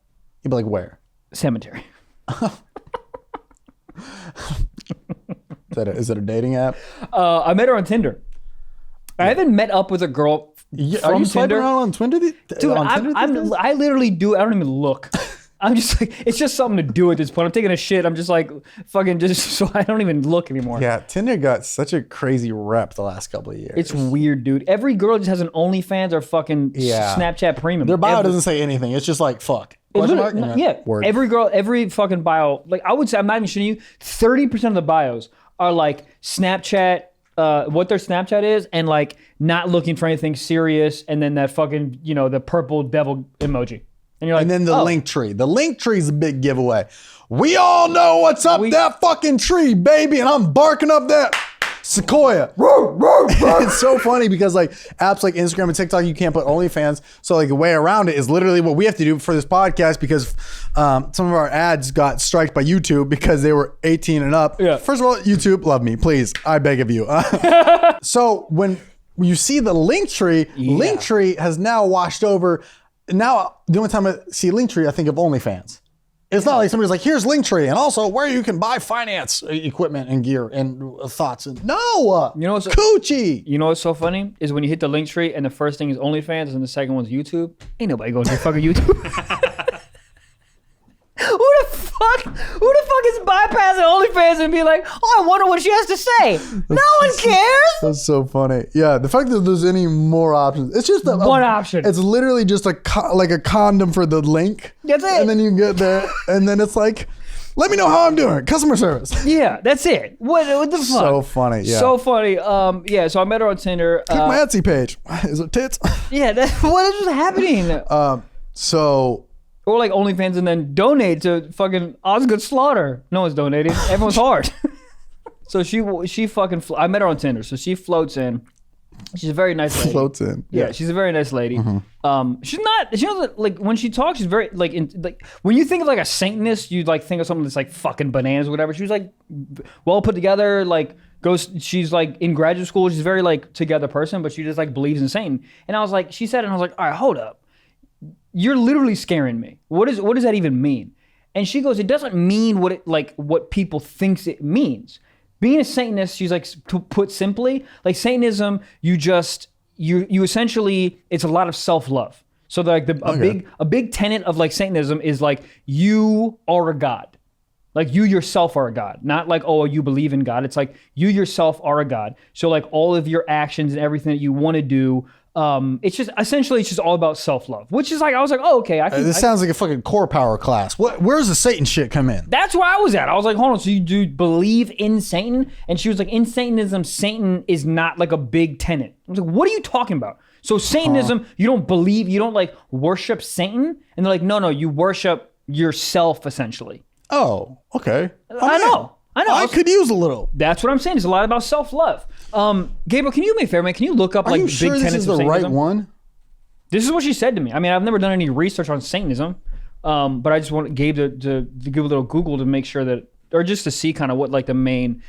You'd be like, where? Cemetery. Is it a dating app? I met her on Tinder. I haven't met up with a girl. Are you swiping around on Tinder? Dude, I literally do. I don't even look. I'm just like, it's just something to do at this point. I'm taking a shit. I'm just like, fucking just, so I don't even look anymore. Yeah, Tinder got such a crazy rep the last couple of years. It's weird, dude. Every girl just has an OnlyFans or fucking Snapchat Premium. Their bio doesn't say anything. It's just like, fuck. Yeah. Word. Every girl, every fucking bio, like I would say, I'm not even shitting you, 30% of the bios are like Snapchat, what their Snapchat is, and like not looking for anything serious, and then that fucking, the purple devil emoji. And you're like, and then the link tree. The link tree is a big giveaway. We all know what's up that fucking tree, baby, and I'm barking up that sequoia. It's so funny because like apps like Instagram and TikTok, you can't put OnlyFans. So like the way around it is literally what we have to do for this podcast because some of our ads got striked by YouTube because they were 18 and up. Yeah. First of all, YouTube, love me, please. I beg of you. So when you see the link tree has now washed over. Now, the only time I see Linktree, I think of OnlyFans. It's not like somebody's like, here's Linktree, and also where you can buy finance equipment and gear and thoughts. No, coochie. You know what's so funny is when you hit the Linktree and the first thing is OnlyFans and the second one's YouTube. Ain't nobody going to your fucking YouTube. Who the fuck is bypassing OnlyFans and be like, oh, I wonder what she has to say? No one cares. That's so funny. Yeah, the fact that there's any more options. It's just one option. It's literally just like a condom for the link. That's it. And then you get there, and then it's like, let me know how I'm doing. Customer service. Yeah, that's it. What the fuck? So funny. Yeah. So funny. So I met her on Tinder. Click my Etsy page. Is it tits? Yeah. What is happening? Or like OnlyFans and then donate to fucking Osgood Slaughter. No one's donating. Everyone's hard. So she fucking, I met her on Tinder. So she floats in. She's a very nice lady. Floats in. Yeah, she's a very nice lady. Mm-hmm. She doesn't, like when she talks, she's very, like when you think of like a Satanist, you like think of something that's like fucking bananas or whatever. She was like well put together, she's like in graduate school. She's a very like together person, but she just like believes in Satan. And I was like, she said it and I was like, all right, hold up. You're literally scaring me. What does that even mean? And she goes, it doesn't mean what people thinks it means. Being a Satanist, she's like, to put simply, like Satanism, you essentially, it's a lot of self-love. So like a big tenet of like Satanism is like, you are a god. Like you yourself are a god. Not like, oh, you believe in God. It's like you yourself are a god. So like all of your actions and everything that you want to do, it's just all about self-love, which is like, I was like, oh, okay. This sounds like a fucking core power class. Where's the Satan shit come in? That's where I was at. I was like, hold on. So you do believe in Satan? And she was like, in Satanism, Satan is not like a big tenet. I was like, what are you talking about? So Satanism, you don't like worship Satan? And they're like, no, you worship yourself essentially. Oh, okay. I know. I could use a little. That's what I'm saying. It's a lot about self-love. Gabriel, can you do me a favor, man? Can you look up like big tenets of Satanism? This is the right one? This is what she said to me. I mean, I've never done any research on Satanism, but I just want Gabe to give a little Google to make sure that, or just to see kind of what like the main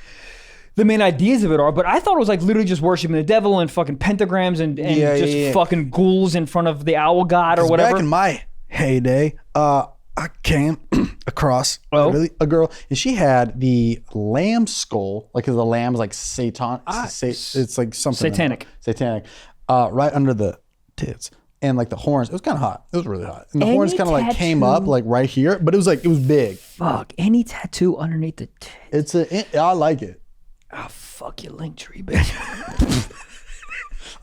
ideas of it are. But I thought it was like literally just worshiping the devil and fucking pentagrams and fucking ghouls in front of the owl god or whatever. Back in my heyday, I came across a girl, and she had the lamb skull, like the lamb's like Satan. It's like something satanic. right under the tits. And like the horns, it was kind of hot. It was really hot. And the horns kind of like came up like right here, but it was big. Fuck, any tattoo underneath the tits. I like it. Oh, fuck your link tree, bitch.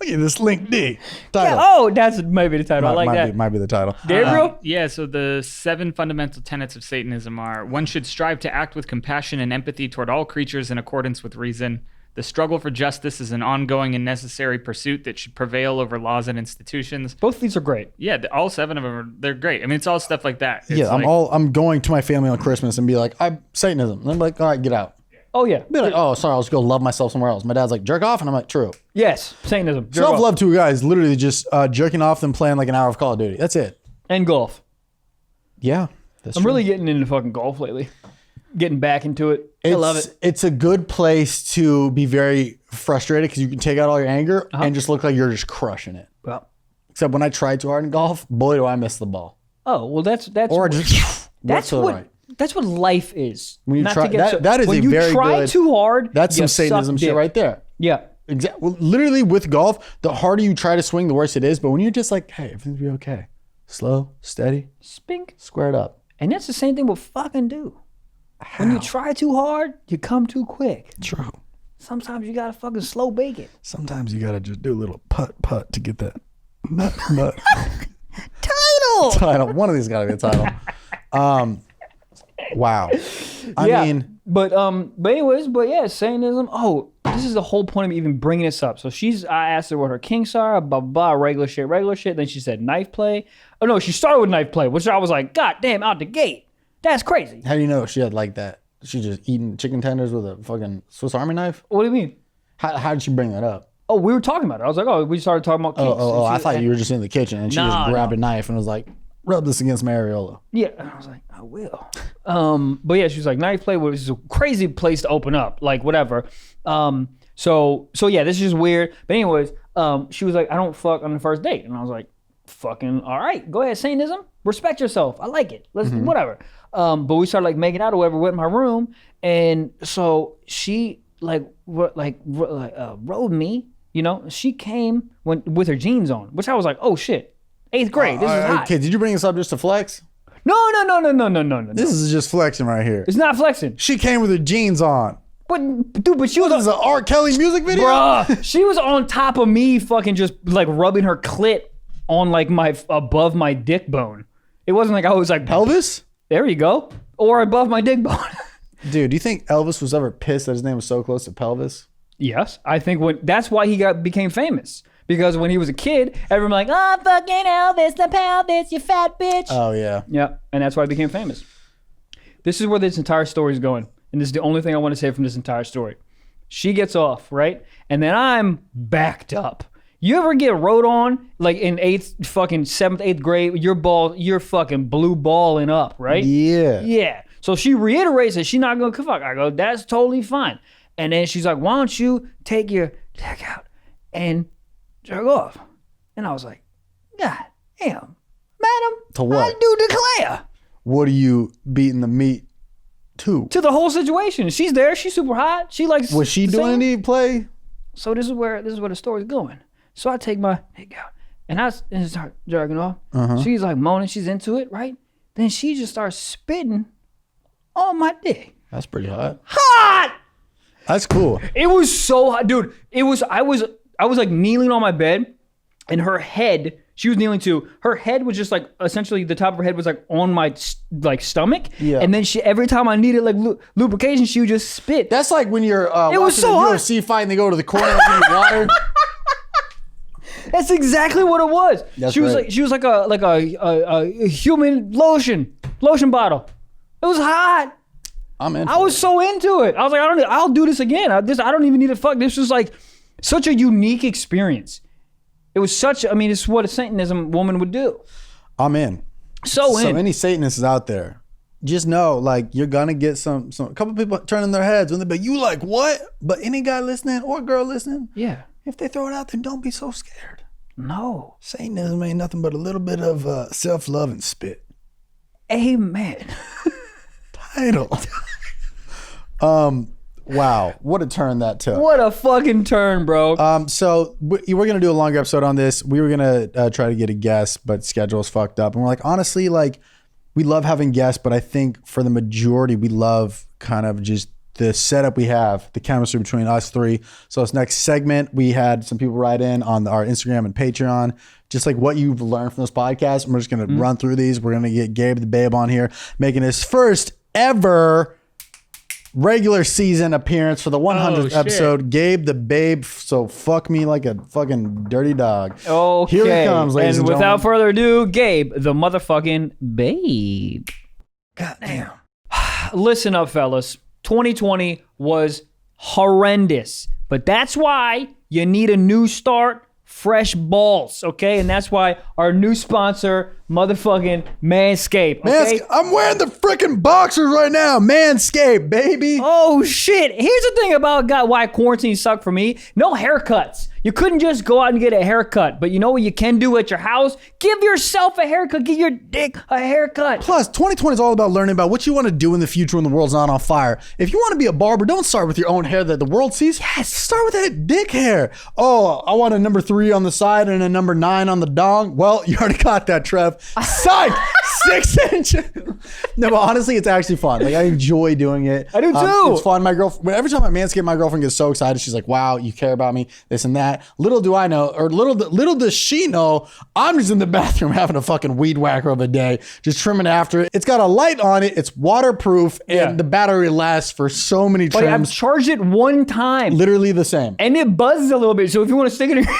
Look at this link D title. Yeah, oh, that's maybe the title. I like that. Might be the title. Gabriel? Yeah, so the 7 fundamental tenets of Satanism are: 1 should strive to act with compassion and empathy toward all creatures in accordance with reason. The struggle for justice is an ongoing and necessary pursuit that should prevail over laws and institutions. Both of these are great. Yeah, all 7 of them they're great. I mean, it's all stuff like that. It's Yeah, I'm going to my family on Christmas and be like, I'm Satanism. And I'm like, all right, get out. Oh, yeah. Be like, oh, sorry, I'll just go love myself somewhere else. My dad's like, jerk off? And I'm like, true. Yes, Satanism. Self-love to a guy is literally just jerking off and playing like an hour of Call of Duty. That's it. And golf. Yeah, that's I'm true. really getting into fucking golf lately. Getting back into it. I love it. It's a good place to be very frustrated because you can take out all your anger and just look like you're just crushing it. Well, Except when I try too hard in golf, boy, do I miss the ball. oh, well, that's Or just that's to the what right. that's what life is. When you Not try- to get that- so, that is when a you very try good- too hard. That's you some Satanism suck shit dick. right there. Yeah. Exactly. Well, literally with golf, the harder you try to swing, the worse it is. But when you're just like, hey, everything's gonna be okay. Slow, steady, Spink. square it up. And that's the same thing with fucking do. When you try too hard, you come too quick. True. Sometimes you gotta fucking slow bake it. Sometimes you gotta just do a little putt to get that nut. Title. Title. One of these gotta be a title. Wow. I mean, but yeah, Satanism. Oh, this is the whole point of me even bringing this up. So I asked her what her kinks are, blah, blah, blah, regular shit. Then she said knife play. Oh no, she started with knife play, which I was like, God damn, out the gate. That's crazy. how do you know she had like that? She just eating chicken tenders with a fucking Swiss Army knife? What do you mean? How did she bring that up? Oh, we were talking about it. I was like, oh, we started talking about kinks. Oh, And I she- thought you were just in the kitchen and she just grabbed a knife and was like, rub this against my areola. Yeah, and I was like, I will. But yeah, she was like, knife play was a crazy place to open up, like whatever. So yeah, this is just weird. But anyways, she was like, I don't fuck on the first date, and I was like, fucking all right, go ahead, Satanism, respect yourself. I like it. Let's whatever. But we started like making out or whatever, went in my room, and so she rode me. You know, she came with her jeans on, which I was like, oh shit. 8th grade. This is hot. Okay, did you bring this up just to flex? No. This is just flexing right here. It's not flexing. She came with her jeans on. But dude, but she was This is an R. Kelly music video? bruh. She was on top of me, fucking just like rubbing her clit on like above my dick bone. It wasn't like I was like Elvis? there you go, or above my dick bone. Dude, do you think Elvis was ever pissed that his name was so close to pelvis? Yes, I think that's why he became famous. Because when he was a kid, everyone was like, oh, fucking Elvis, the pelvis, you fat bitch. Oh, yeah. Yeah, and that's why he became famous. This is where this entire story is going. And this is the only thing I want to say from this entire story. She gets off, right? And then I'm backed up. You ever get rode on, like in 7th, 8th grade, you're fucking blue balling up, right? Yeah. Yeah. So she reiterates that she's not going to fuck. I go, that's totally fine. And then she's like, why don't you take your dick out and jerk off? And I was like, God damn, madam. To what? I do declare. What are you beating the meat to? To the whole situation. She's there. She's super hot. She likes. Was she doing any play? So this is where the story's going. So I take my dick out and I start jerking off. She's like moaning. She's into it, right? Then she just starts spitting on my dick. That's pretty hot. Hot. That's cool. It was so hot, dude. I was like kneeling on my bed, and her head. She was kneeling too. Her head was just like essentially the top of her head was like on my like stomach. Yeah. And then every time I needed like lubrication, she would just spit. That's like when you're It was watching so a hot. UFC fight and they go to the corner and give you water. That's exactly what it was. That's she was right. like a human lotion bottle. It was hot. I'm in. I was so into it. I was like, I'll do this again. I don't even need to fuck. This was like such a unique experience. It was it's what a Satanism woman would do. I'm in. So any Satanists out there, just know like you're gonna get a couple people turning their heads when they be like, you like what? But any guy listening or girl listening, Yeah. if they throw it out there, don't be so scared. No. Satanism ain't nothing but a little bit of self-love and spit. Amen. Title. Wow, what a turn that took. What a fucking turn, bro. So we're gonna do a longer episode on this. We were gonna try to get a guest, but schedule's fucked up. And we're like, honestly, like we love having guests, but I think for the majority, we love kind of just the setup we have, the chemistry between us three. So this next segment, we had some people write in on our Instagram and Patreon, just like what you've learned from this podcast. And we're just gonna run through these. We're gonna get Gabe the Babe on here, making his first ever regular season appearance for the 100th episode. Gabe the Babe, so fuck me like a fucking dirty dog. Okay. Here he comes, ladies and without gentlemen. further ado, Gabe, the motherfucking Babe. Goddamn. Listen up, fellas. 2020 was horrendous, but that's why you need a new start. Fresh balls, okay? And that's why our new sponsor, motherfucking Manscaped, okay? I'm wearing the freaking boxers right now. Manscaped, baby. Oh, shit. Here's the thing about why quarantine sucked for me. No haircuts. You couldn't just go out and get a haircut. But you know what you can do at your house? Give yourself a haircut. Give your dick a haircut. Plus, 2020 is all about learning about what you want to do in the future when the world's not on fire. If you want to be a barber, don't start with your own hair that the world sees. Yes, start with that dick hair. Oh, I want a number 3 on the side and a number 9 on the dong. Well, you already got that, Trev. Psych! 6 inches. No, but honestly, it's actually fun. Like, I enjoy doing it. I do too. It's fun. My girlfriend, every time I manscape, my girlfriend gets so excited. She's like, wow, you care about me, this and that. Little do I know, or little does she know, I'm just in the bathroom having a fucking weed whacker of a day, just trimming after it. It's got a light on it. It's waterproof, and the battery lasts for so many trims. But I've charged it one time. Literally the same. And it buzzes a little bit. So if you want to stick it in your...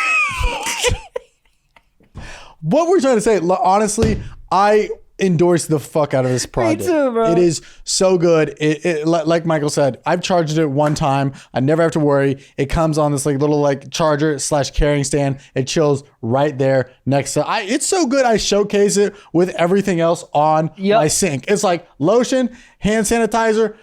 What we're trying to say, honestly, I endorse the fuck out of this product. Me too, bro. It is so good. Like Michael said, I've charged it one time. I never have to worry. It comes on this like little like charger / carrying stand. It chills right there next to. It's so good. I showcase it with everything else on my sink. It's like lotion, hand sanitizer,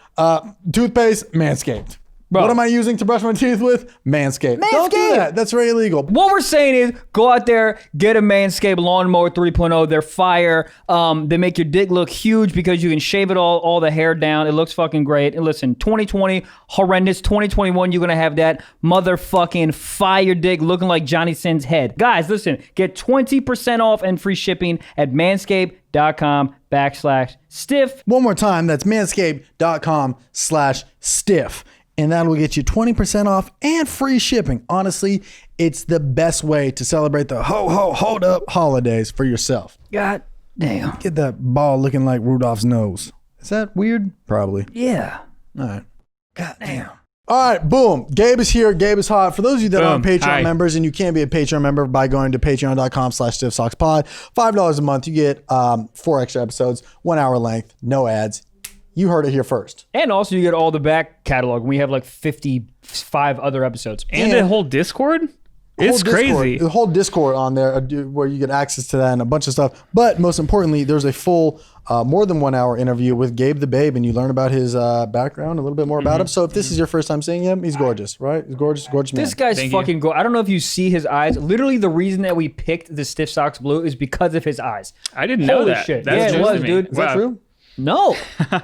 toothpaste, Manscaped. Bro. What am I using to brush my teeth with? Manscaped. Don't do that. That's very illegal. What we're saying is go out there, get a Manscaped Lawnmower 3.0. They're fire. They make your dick look huge because you can shave it all the hair down. It looks fucking great. And listen, 2020, horrendous. 2021, you're going to have that motherfucking fire dick looking like Johnny Sin's head. Guys, listen, get 20% off and free shipping at manscaped.com/stiff. One more time, that's manscaped.com/stiff. And that'll get you 20% off and free shipping. Honestly, it's the best way to celebrate the hold up holidays for yourself. God damn. Get that ball looking like Rudolph's nose. Is that weird? Probably. Yeah. All right. God damn. All right, boom. Gabe is here. Gabe is hot. For those of you that aren't Patreon members, and you can be a Patreon member by going to patreon.com/stiffsockspod, $5 a month, you get 4 extra episodes, 1 hour length, no ads. You heard it here first. And also you get all the back catalog. We have like 55 other episodes. And a whole Discord? It's crazy. The whole Discord on there where you get access to that and a bunch of stuff. But most importantly, there's a full more than 1 hour interview with Gabe the Babe, and you learn about his background, a little bit more about him. So if this is your first time seeing him, he's gorgeous, right? He's gorgeous man. This guy's fucking gorgeous. I don't know if you see his eyes. Literally the reason that we picked the Stiff Socks Blue is because of his eyes. I didn't know that. Shit. That's it was, dude. Is that true? No.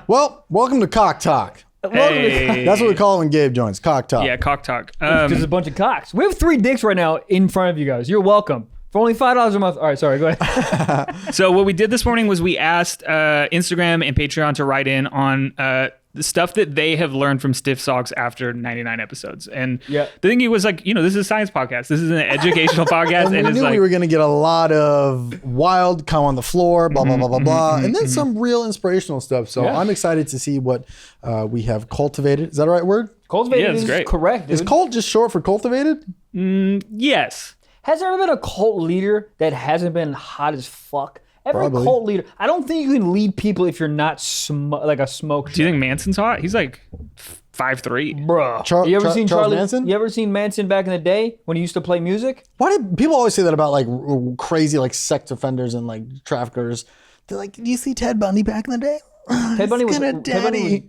Well, welcome to Cock Talk. Hey. That's what we call it when Gabe joins. Cock Talk. Yeah, cock talk. Because there's a bunch of cocks. We have 3 dicks right now in front of you guys. You're welcome. For only $5 a month. All right, sorry, go ahead. So what we did this morning was we asked Instagram and Patreon to write in on the stuff that they have learned from Stiff Socks after 99 episodes. And the thing was like, this is a science podcast. This is an educational podcast. And we knew we were going to get a lot of wild, come on the floor, blah, blah, blah, blah, blah. And then some real inspirational stuff. So I'm excited to see what we have cultivated. Is that the right word? Cultivated is great. Correct, dude. Is cult just short for cultivated? Yes. Has there ever been a cult leader that hasn't been hot as fuck? Every cult leader. I don't think you can lead people if you're not like a smoker. Do you think Manson's hot? He's like 5'3". Bruh. You ever seen Charles Manson? You ever seen Manson back in the day when he used to play music? Why did people always say that about like crazy like sex offenders and like traffickers? They're like, did you see Ted Bundy back in the day? Ted Bundy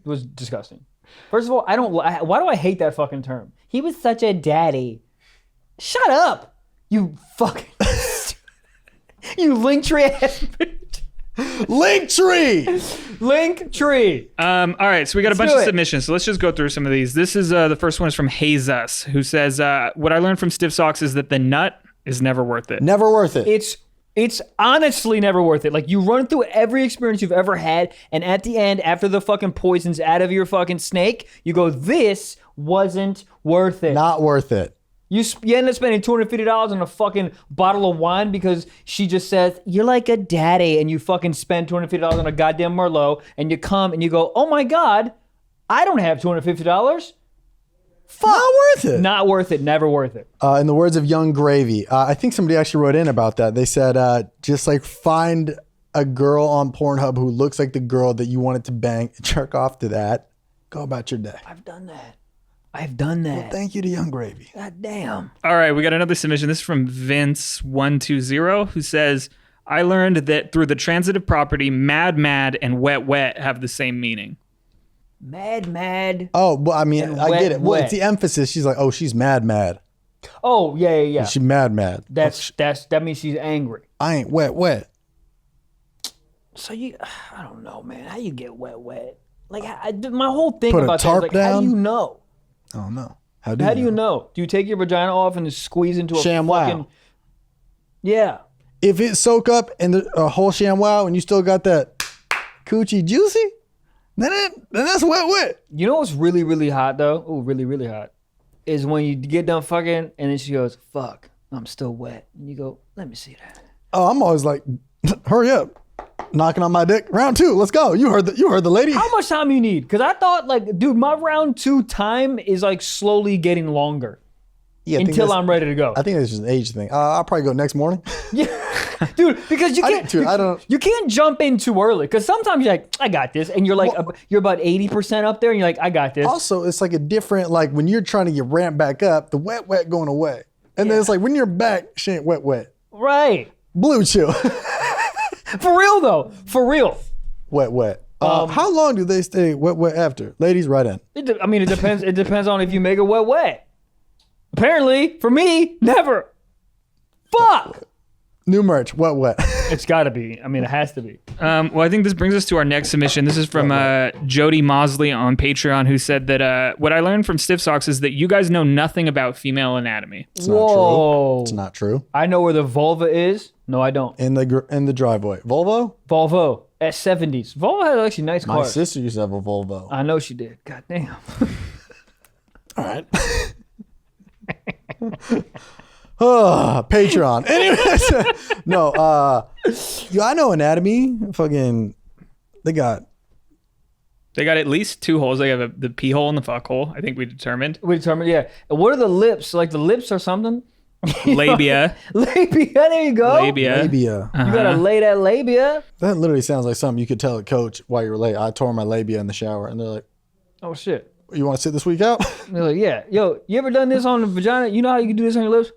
was disgusting. First of all, why do I hate that fucking term? He was such a daddy. Shut up, you fucking... You Linktree ass bitch. Linktree. All right, so we got a bunch do of it. submissions. So let's just go through some of these. This is the first one is from Jesus, who says, "What I learned from Stiff Socks is that the nut is never worth it." Never worth it. It's honestly never worth it. Like, you run through every experience you've ever had, and at the end, after the fucking poison's out of your fucking snake, you go, this wasn't worth it. Not worth it. You end up spending $250 on a fucking bottle of wine because she just says, you're like a daddy, and you fucking spend $250 on a goddamn Merlot, and you come and you go, oh my God, I don't have $250. Fuck. Not worth it. Not worth it. Never worth it. In the words of Young Gravy, I think somebody actually wrote in about that. They said, just like find a girl on Pornhub who looks like the girl that you wanted to bang, jerk off to that, go about your day. I've done that. Well, thank you to Young Gravy. God damn. All right, we got another submission. This is from Vince120, who says, "I learned that through the transitive property, mad, and wet have the same meaning." Mad. Oh, well, I mean, I get it. Well, wet. it's the emphasis. She's like, oh, she's mad. Oh, yeah. She's mad. That means she's angry. I ain't wet. So I don't know, man. How you get wet? Like, my whole thing Put a about that is tarp like, how down? do you know? I don't know. How do you know? Do you take your vagina off and just squeeze into a ShamWow. fucking... Yeah. If it soak up in a whole ShamWow and you still got that coochie juicy, then that's wet. You know what's really, really hot, though? Oh, really, really hot. Is when you get done fucking and then she goes, fuck, I'm still wet. And you go, let me see that. Oh, I'm always like, hurry up. Knocking on my dick. Round 2. Let's go. You heard the lady. How much time you need? Because I thought, like, dude, my round 2 time is like slowly getting longer. Yeah, I think until that's- I'm ready to go. I think it's just an age thing. I'll probably go next morning. Yeah, dude, because you can't. You can't jump in too early. Because sometimes you're like, I got this, and you're like, you're about 80% up there, and you're like, I got this. Also, it's like a different, like when you're trying to get ramped back up, the wet going away, and then it's like when you're back, she ain't wet. Right. Blue chill. For real though. For real. Wet. How long do they stay wet after? Ladies, right in. It depends. It depends on if you make it wet. Apparently, for me, never. Fuck. New merch, wet. It's got to be. I mean, it has to be. Well, I think this brings us to our next submission. This is from Jody Mosley on Patreon, who said that what I learned from Stiff Socks is that you guys know nothing about female anatomy. It's not true. It's not true. I know where the vulva is. No, I don't. In the driveway. Volvo? Volvo. S70s. Volvo has actually nice My cars. sister used to have a Volvo. I know she did. God damn. All right. Patreon. Anyways, no. I know anatomy. Fucking, they got at least 2 holes. They have the pee hole and the fuck hole. I think we determined. Yeah. And what are the lips? Like the lips or something? Labia. Labia. There you go. Labia. labia. You gotta lay that labia. That literally sounds like something you could tell a coach while you were late. I tore my labia in the shower, and they're like, Oh shit. "You want to sit this week out?" They're like, yeah. Yo, you ever done this on the vagina? You know how you can do this on your lips?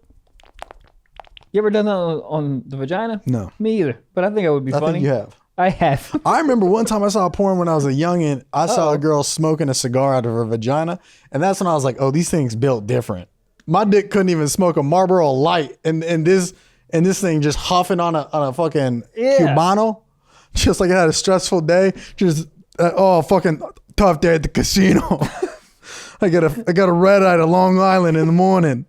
You ever done that on the vagina? No. Me either. But I think it would be I funny. think you have. I have. I remember one time I saw porn when I was a youngin'. I saw a girl smoking a cigar out of her vagina, and that's when I was like, "Oh, these things built different." My dick couldn't even smoke a Marlboro Light, and this thing just huffing on a fucking Cubano, just like it had a stressful day. Just fucking tough day at the casino. I got a red eye to Long Island in the morning.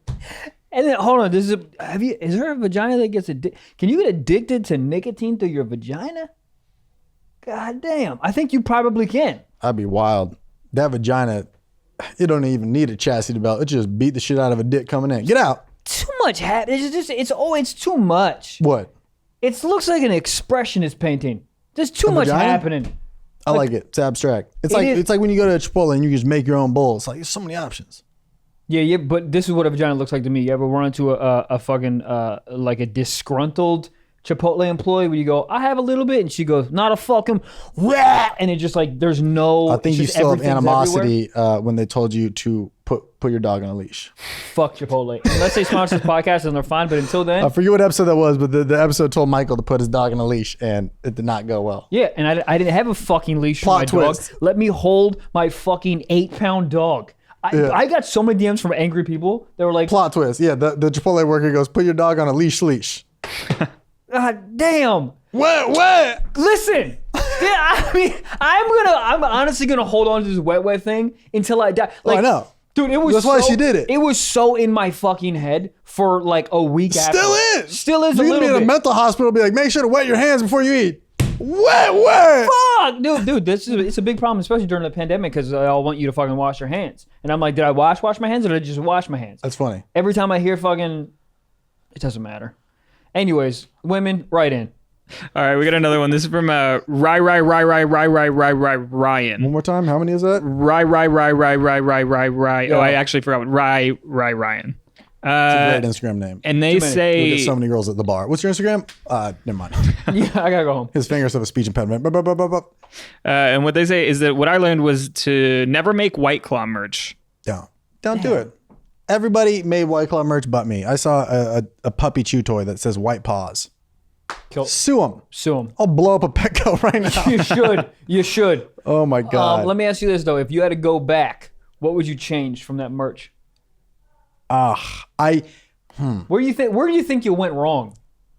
And then hold on, is there a vagina that gets addicted? Can you get addicted to nicotine through your vagina? God damn. I think you probably can. That'd be wild. That vagina, it don't even need a chassis to belt. It just beat the shit out of a dick coming in. Get out. Too much it's too much. What? It looks like an expressionist painting. There's too much vagina? happening. I like it. It's abstract. It's like when you go to Chipotle and you just make your own bowl. It's like there's so many options. Yeah, but this is what a vagina looks like to me. You ever run into a fucking like a disgruntled Chipotle employee where you go, I have a little bit, and she goes, not a fucking rah! And it just like there's no. I think you still have animosity when they told you to put your dog on a leash. Fuck Chipotle. Unless they sponsor this podcast and they're fine, but until then. I forget what episode that was, but the episode told Michael to put his dog on a leash, and it did not go well. Yeah, and I didn't have a fucking leash for my twist. dog. Let me hold my fucking 8-pound dog. I got so many DMs from angry people that were like, Plot twist. Yeah, the Chipotle worker goes, put your dog on a leash. God damn. Wet. Listen. Yeah, I mean, I'm honestly gonna hold on to this wet thing until I die. Like, I know. Dude, it was That's why she did it. It was so in my fucking head for like a week after. Still is You're a gonna little be in a bit. mental hospital, be like, make sure to wet your hands before you eat. Wet. Fuck, dude, it's a big problem, especially during the pandemic, because they all want you to fucking wash your hands. And I'm like, did I wash my hands, or did I just wash my hands? That's funny. Every time I hear fucking, it doesn't matter. Anyways, women, write in. All right, we got another one. This is from Ryan. One more time. How many is that? Ryan. Oh, I actually forgot. Ryan. It's a great Instagram name. And they You say get so many girls at the bar. What's your Instagram? Never mind. Yeah, I gotta go home. His fingers have a speech impediment. and what they say is that what I learned was to never make White Claw merch. Don't do it. Everybody made White Claw merch but me. I saw a puppy chew toy that says White Paws. Sue them. I'll blow up a Petco right now. You should. Oh my God. Let me ask you this though: if you had to go back, what would you change from that merch? Where do you think you went wrong?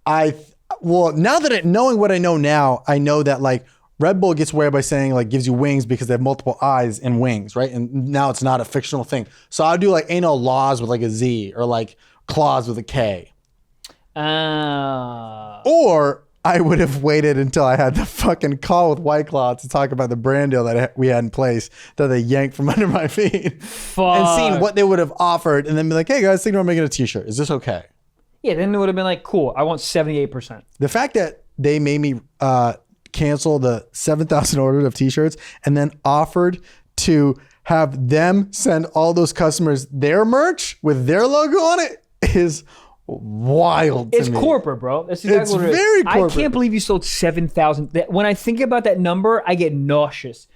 Well, now that knowing what I know now, I know that like Red Bull gets away by saying like gives you wings because they have multiple eyes and wings, right? And now it's not a fictional thing. So I'll do like anal laws with like a Z or like claws with a K. Or I would have waited until I had the fucking call with White Claw to talk about the brand deal that we had in place that they yanked from under my feet. Fuck. And seen what they would have offered and then be like, hey guys, think about making a t-shirt. Is this okay? Yeah, then it would have been like, cool, I want 78%. The fact that they made me cancel the 7,000 orders of t-shirts and then offered to have them send all those customers their merch with their logo on it is wild to It's me. corporate, bro. That's exactly It's what it is. very corporate. I can't believe you sold 7,000. When I think about that number, I get nauseous.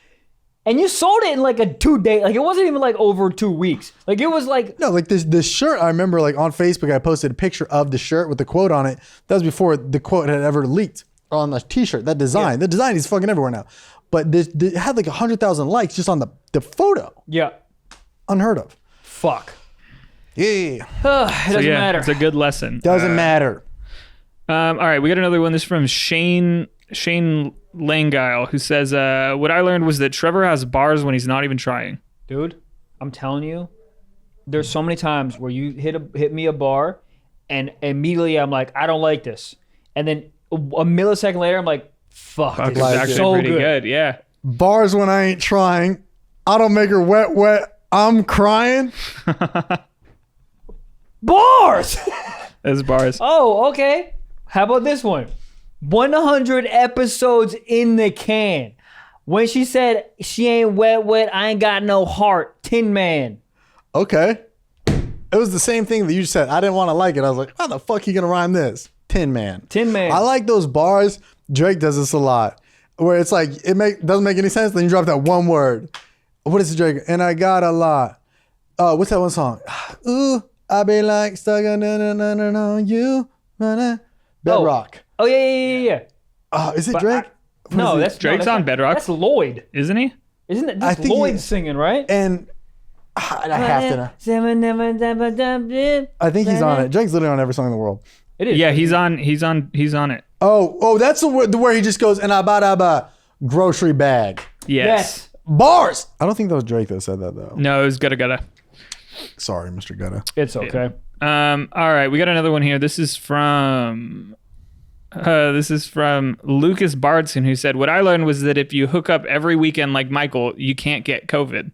And you sold it in like a 2 day. Like it wasn't even like over 2 weeks. Like it was like No, like this shirt. I remember like on Facebook, I posted a picture of the shirt with the quote on it. That was before the quote had ever leaked on the t-shirt. That design, the design is fucking everywhere now. But it had like 100,000 likes just on the photo. yeah, Unheard of. fuck. Yeah. It doesn't matter. It's a good lesson. Doesn't matter. All right, we got another one. This is from Shane Langile, who says, what I learned was that Trevor has bars when he's not even trying. Dude, I'm telling you, there's so many times where you hit me a bar and immediately I'm like, I don't like this. And then a millisecond later, I'm like, fuck, Fuck, this it's is actually so pretty good. good. Yeah. Bars when I ain't trying. I don't make her wet. I'm crying. Bars! Those bars. Oh, okay. How about this one? 100 episodes in the can. When she said she ain't wet, I ain't got no heart. Tin Man. Okay. It was the same thing that you said. I didn't want to like it. I was like, how the fuck you gonna rhyme this? Tin Man. Tin Man. I like those bars. Drake does this a lot. Where it's like, doesn't make any sense. Then you drop that one word. What is it, Drake? And I got a lot. What's that one song? Ooh, I be like stuck on you. Bedrock. Oh, yeah. Is it Drake? No, that's Drake's no, on Bedrock. That's Lloyd. Isn't he? Isn't it? I That's think Lloyd singing, right? And I have to know. I think he's on it. Drake's literally on every song in the world. It is. Yeah, he's on it. Oh, that's the where he just goes and I bought a grocery bag. Yes. Bars. I don't think that was Drake that said that though. No, it was Gutta. Sorry, Mr. Gutta. It's okay. All right, we got another one here. This is from Lucas Bardson, who said, what I learned was that if you hook up every weekend like Michael, you can't get COVID.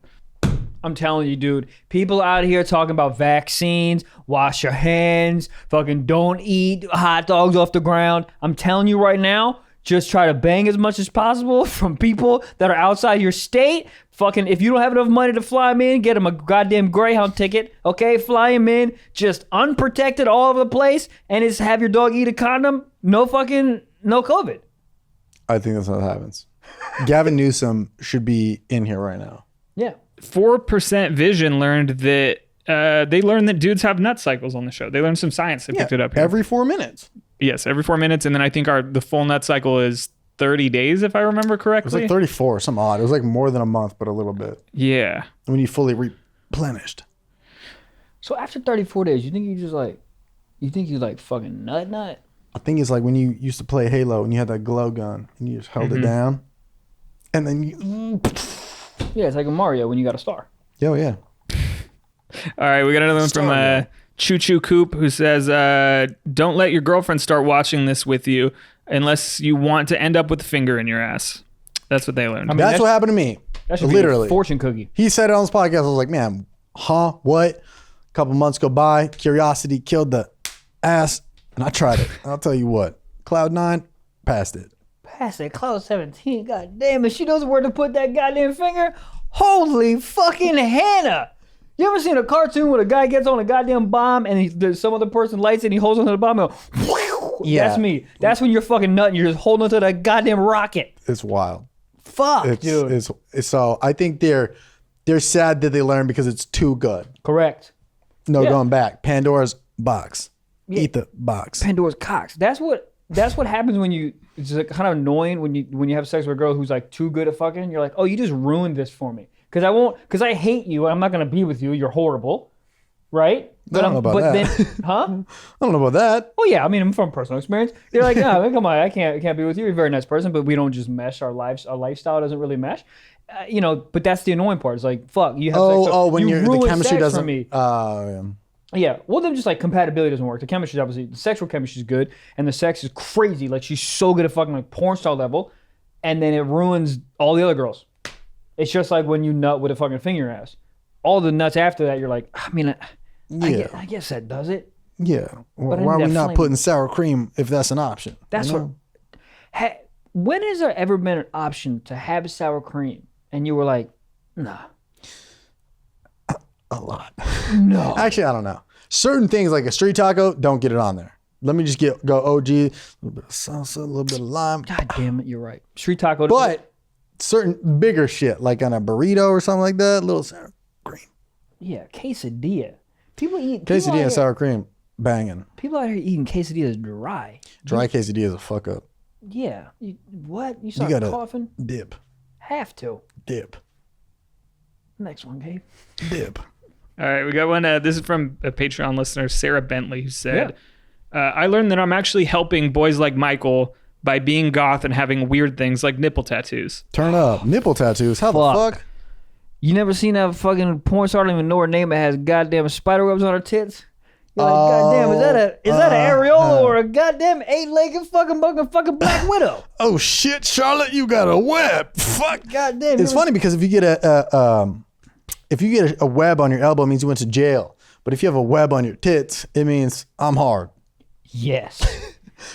I'm telling you, dude. People out here talking about vaccines, wash your hands, fucking don't eat hot dogs off the ground. I'm telling you right now, just try to bang as much as possible from people that are outside your state. Fucking, if you don't have enough money to fly them in, get them a goddamn Greyhound ticket, okay? Fly them in, just unprotected all over the place, and just have your dog eat a condom. No COVID. I think that's what happens. Gavin Newsom should be in here right now. Yeah. 4% Vision learned that they learned that dudes have nut cycles on the show. They learned some science. They picked it up here. Every 4 minutes. Yes, every 4 minutes, and then I think the full nut cycle is 30 days, if I remember correctly. It was like 34, some odd. It was like more than a month, but a little bit. Yeah. When you fully replenished. So after 34 days, you think you like fucking nut? I think it's like when you used to play Halo and you had that glow gun and you just held it down. And then you... Yeah, it's like a Mario when you got a star. Yo, yeah. All right, we got another one from Choo Choo Coop who says, don't let your girlfriend start watching this with you unless you want to end up with a finger in your ass. That's what they learned. I mean, that's what happened to me. That should literally be a fortune cookie. He said it on his podcast. I was like, man, what? A couple months go by. Curiosity killed the ass. And I tried it. I'll tell you what. Cloud 9, passed it. Passed it. Cloud 17. God damn it. She knows where to put that goddamn finger. Holy fucking Hannah. You ever seen a cartoon where a guy gets on a goddamn bomb and some other person lights it and he holds onto the bomb and Yeah. That's me. That's when you're fucking nut and you're just holding onto that goddamn rocket. It's wild. Fuck, dude. It's so I think they're sad that they learned because it's too good. Correct. No going back. Pandora's box. Yeah. Eat the box. Pandora's cocks. That's what happens when you. It's like kind of annoying when you have sex with a girl who's like too good at fucking. You're like, oh, you just ruined this for me because I hate you and I'm not gonna be with you. You're horrible, right? I don't know about that. Huh? I don't know about that. Oh yeah, I mean, from personal experience, they're like, no, come on, I can't be with you. You're a very nice person, but we don't just mesh. Our lifestyle doesn't really mesh. But that's the annoying part. It's like, fuck, you have sex. When the chemistry doesn't. For me. Yeah. Yeah, well, then just like compatibility doesn't work. The chemistry, obviously, the sexual chemistry is good, and the sex is crazy. Like she's so good at fucking like porn star level, and then it ruins all the other girls. It's just like when you nut with a fucking finger ass. All the nuts after that, you're like, I mean, I guess that does it. Yeah. Why are we not putting sour cream if that's an option? That's what. When has there ever been an option to have sour cream, and you were like, nah? A lot. No. Actually, I don't know. Certain things like a street taco, don't get it on there. Let me just go OG, a little bit of salsa, a little bit of lime. God damn it, you're right. Street taco. But certain bigger shit, like on a burrito or something like that, a little sour cream. Yeah, quesadilla. People eat quesadilla and sour cream, banging. People out here eating quesadillas dry. Dry quesadilla is a fuck up. Yeah. What? You start coughing? Dip. Have to. Dip. Next one, Gabe. Dip. All right, we got one. This is from a Patreon listener, Sarah Bentley, who said, I learned that I'm actually helping boys like Michael by being goth and having weird things like nipple tattoos. Turn up. Nipple tattoos? How the fuck? You never seen that fucking porn star? I don't even know her name. It has goddamn spider webs on her tits. You're like, goddamn, is that an areola or a goddamn 8-legged fucking Black Widow? Oh shit, Charlotte, you got a web. Fuck. Goddamn. It's funny because if you get a web on your elbow, it means you went to jail. But if you have a web on your tits, it means I'm hard. Yes.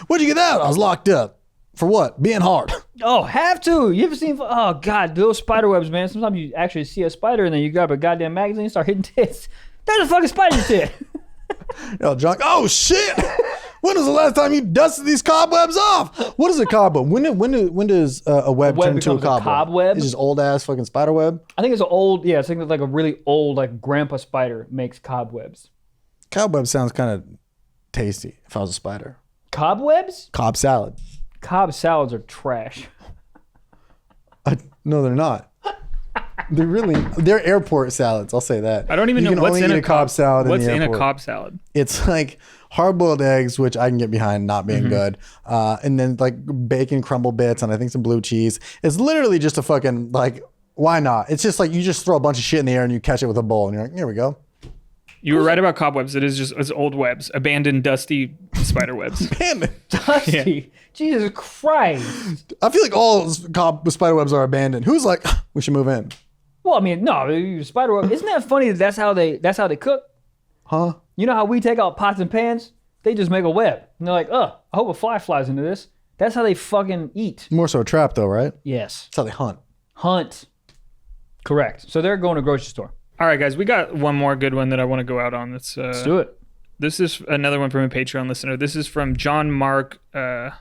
Where'd you get that? I was locked up. For what? Being hard. Oh, have to. You ever seen? Oh God, those spider webs, man. Sometimes you actually see a spider and then you grab a goddamn magazine and start hitting tits. There's a fucking spider tit. Yo, drunk. Oh shit! When was the last time you dusted these cobwebs off? What is a cobweb? When does a web turn into a cobweb? It's just old ass fucking spider web. I think it's an old. Yeah, I think it's like a really old like grandpa spider makes cobwebs. Cobweb sounds kind of tasty. If I was a spider. Cobwebs? Cobb salad. Cobb salads are trash. No, they're not. They're airport salads. I'll say that. I don't even know what's in a Cobb salad. What's in a Cobb salad? It's like hard-boiled eggs, which I can get behind not being good, and then like bacon crumble bits and I think some blue cheese. It's literally just a fucking like, why not? It's just like you just throw a bunch of shit in the air and you catch it with a bowl and you're like, here we go. You were right about cobwebs. It's old webs, abandoned, dusty spider webs. Abandoned. Dusty. Yeah. Jesus Christ. I feel like all spider webs are abandoned. Who's like, we should move in? Well, I mean, no, spider web. Isn't that funny? That's how they cook. Huh? You know how we take out pots and pans? They just make a web. And they're like, I hope a fly flies into this. That's how they fucking eat. More so a trap though, right? Yes. That's how they hunt. Hunt. Correct. So they're going to a grocery store. All right, guys, we got one more good one that I want to go out on. Let's do it. This is another one from a Patreon listener. This is from John Mark, and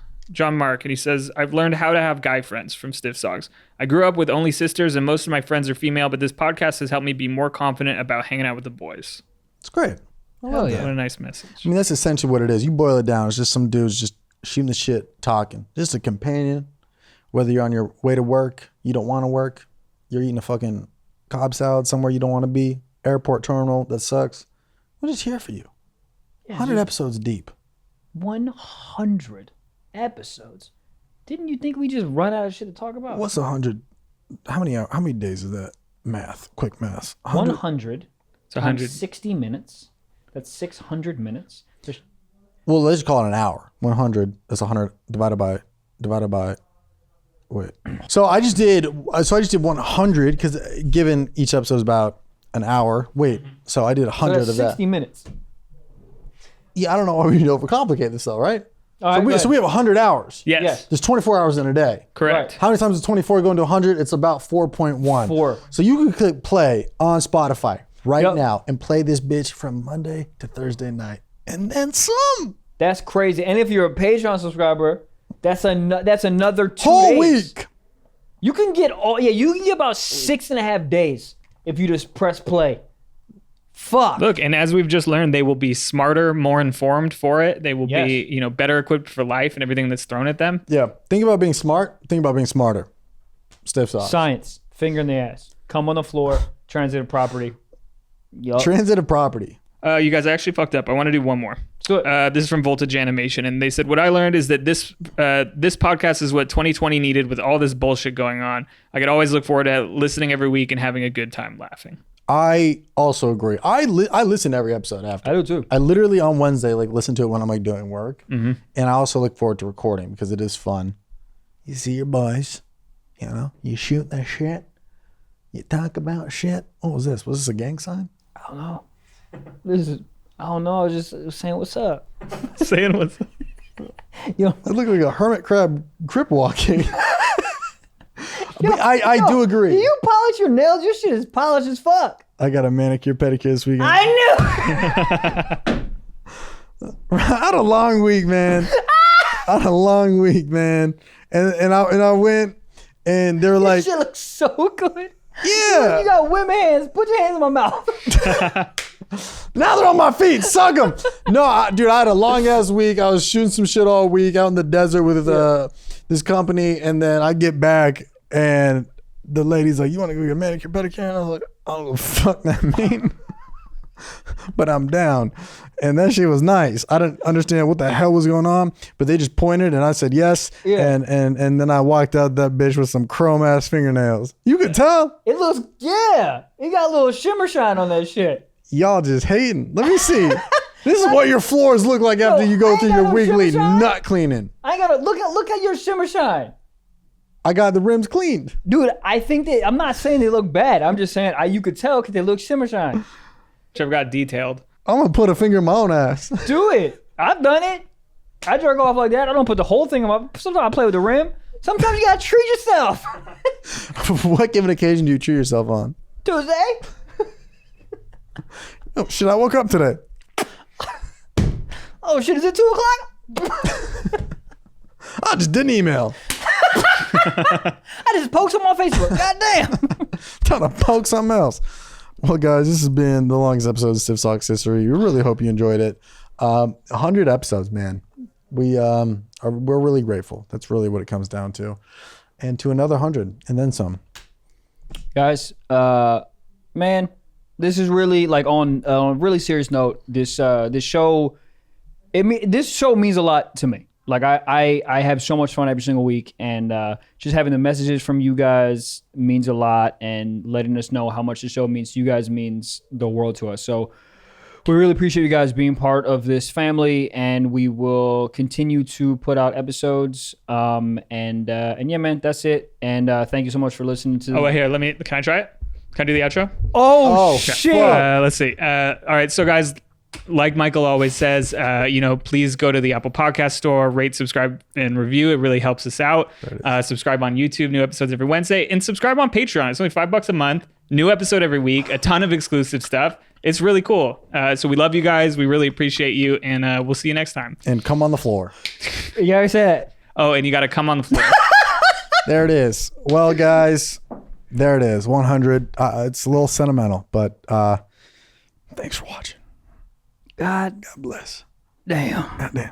he says, I've learned how to have guy friends from Stiff Socks. I grew up with only sisters, and most of my friends are female, but this podcast has helped me be more confident about hanging out with the boys. It's great. Hell yeah. What a nice message. I mean, that's essentially what it is. You boil it down. It's just some dudes just shooting the shit, talking. Just a companion. Whether you're on your way to work, you don't want to work, you're eating a fucking Cobb salad somewhere you don't want to be, airport terminal that sucks. We're just here for you. 100 episodes deep. 100 episodes. Didn't you think we just run out of shit to talk about? What's 100? How many days is that? Math. Quick math. 100. It's 100. 60 minutes. That's 600 minutes. Well, let's just call it an hour. 100. That's 100 divided by. Wait. So I just did 100 because given each episode is about an hour. Wait. So I did 100 So that's of that. 60 minutes. Yeah, I don't know why we need to overcomplicate this though, right? All right, So we have 100 hours. Yes. Yes. There's 24 hours in a day. Correct. How many times is 24 going to 100? It's about 4.1. 4. So you can click play on Spotify right Yep. now and play this bitch from Monday to Thursday night. And then some. That's crazy. And if you're a Patreon subscriber, that's another 2 Whole days. week. You can get you can get about 6.5 days if you just press play. Fuck. Look, and as we've just learned, they will be smarter, more informed for it. They will be, better equipped for life and everything that's thrown at them. Yeah. Think about being smart. Think about being smarter. Stiff socks. Science. Finger in the ass. Come on the floor. Transitive property. Yup. Transitive property. You guys, I actually fucked up. I want to do one more. Good. This is from Voltage Animation, and they said, what I learned is that this podcast is what 2020 needed with all this bullshit going on. I could always look forward to listening every week and having a good time laughing. I also agree. I listen to every episode after. I do too. I literally on Wednesday listen to it when I'm doing work, and I also look forward to recording because it is fun. You see your boys, you shoot that shit, you talk about shit. What was this? Was this a gang sign? I don't know. I don't know. I was just saying what's up. Saying what's You know, It looked like a hermit crab crip walking. But I do agree. do you polish your nails? Your shit is polished as fuck. I got a manicure pedicure this weekend. I knew. I had a long week, man. And I went and they were like, Shit looks so good. yeah. You got women hands. Put your hands in my mouth. Now they're on my feet. Suck them. No, dude, I had a long ass week. I was shooting some shit all week out in the desert with this company. And then I get back and the lady's like, you want to go get a manicure, pedicure? And I was like, I don't know what the fuck that mean. But I'm down. And that shit was nice. I didn't understand what the hell was going on, but they just pointed and I said yes. Yeah. And then I walked out that bitch with some chrome ass fingernails. You could tell. It looks, it got a little shimmer shine on that shit. Y'all just hating. Let me see. This is what your floors look like after you I go ain't through got your no weekly shimmer shine. nut cleaning. I gotta look at your shimmer shine. I got the rims cleaned. Dude, I think I'm not saying they look bad. I'm just saying you could tell because they look shimmer shine. Trevor got detailed. I'm gonna put a finger in my own ass. Do it. I've done it. I jerk off like that. I don't put the whole thing in my. Sometimes I play with the rim. Sometimes you gotta treat yourself. What given occasion do you treat yourself on? Tuesday. Oh shit! I woke up today. Oh shit! Is it 2 o'clock? I just didn't email. I just poked him on Facebook. Goddamn. Trying to poke something else. Well, guys, this has been the longest episode of Stiff Socks history. We really hope you enjoyed it. 100 episodes, man. We're really grateful. That's really what it comes down to. And to another 100 and then some. Guys, man, this is really on a really serious note. This show means a lot to me. Like I have so much fun every single week, and just having the messages from you guys means a lot, and letting us know how much the show means to you guys means the world to us. So we really appreciate you guys being part of this family, and we will continue to put out episodes. And yeah, man, that's it. And thank you so much for listening to. Oh, wait, here, can I try it? Can I do the outro? Oh shit! Let's see. All right, so guys, like Michael always says, please go to the Apple Podcast Store, rate, subscribe, and review. It really helps us out. Subscribe on YouTube, new episodes every Wednesday, and subscribe on Patreon. It's only $5 a month, new episode every week, a ton of exclusive stuff. It's really cool. So we love you guys. We really appreciate you, and we'll see you next time. And come on the floor. You already said. Oh, and you got to come on the floor. There it is. Well, guys, there it is. 100. It's a little sentimental, but thanks for watching. God bless. damn. God damn.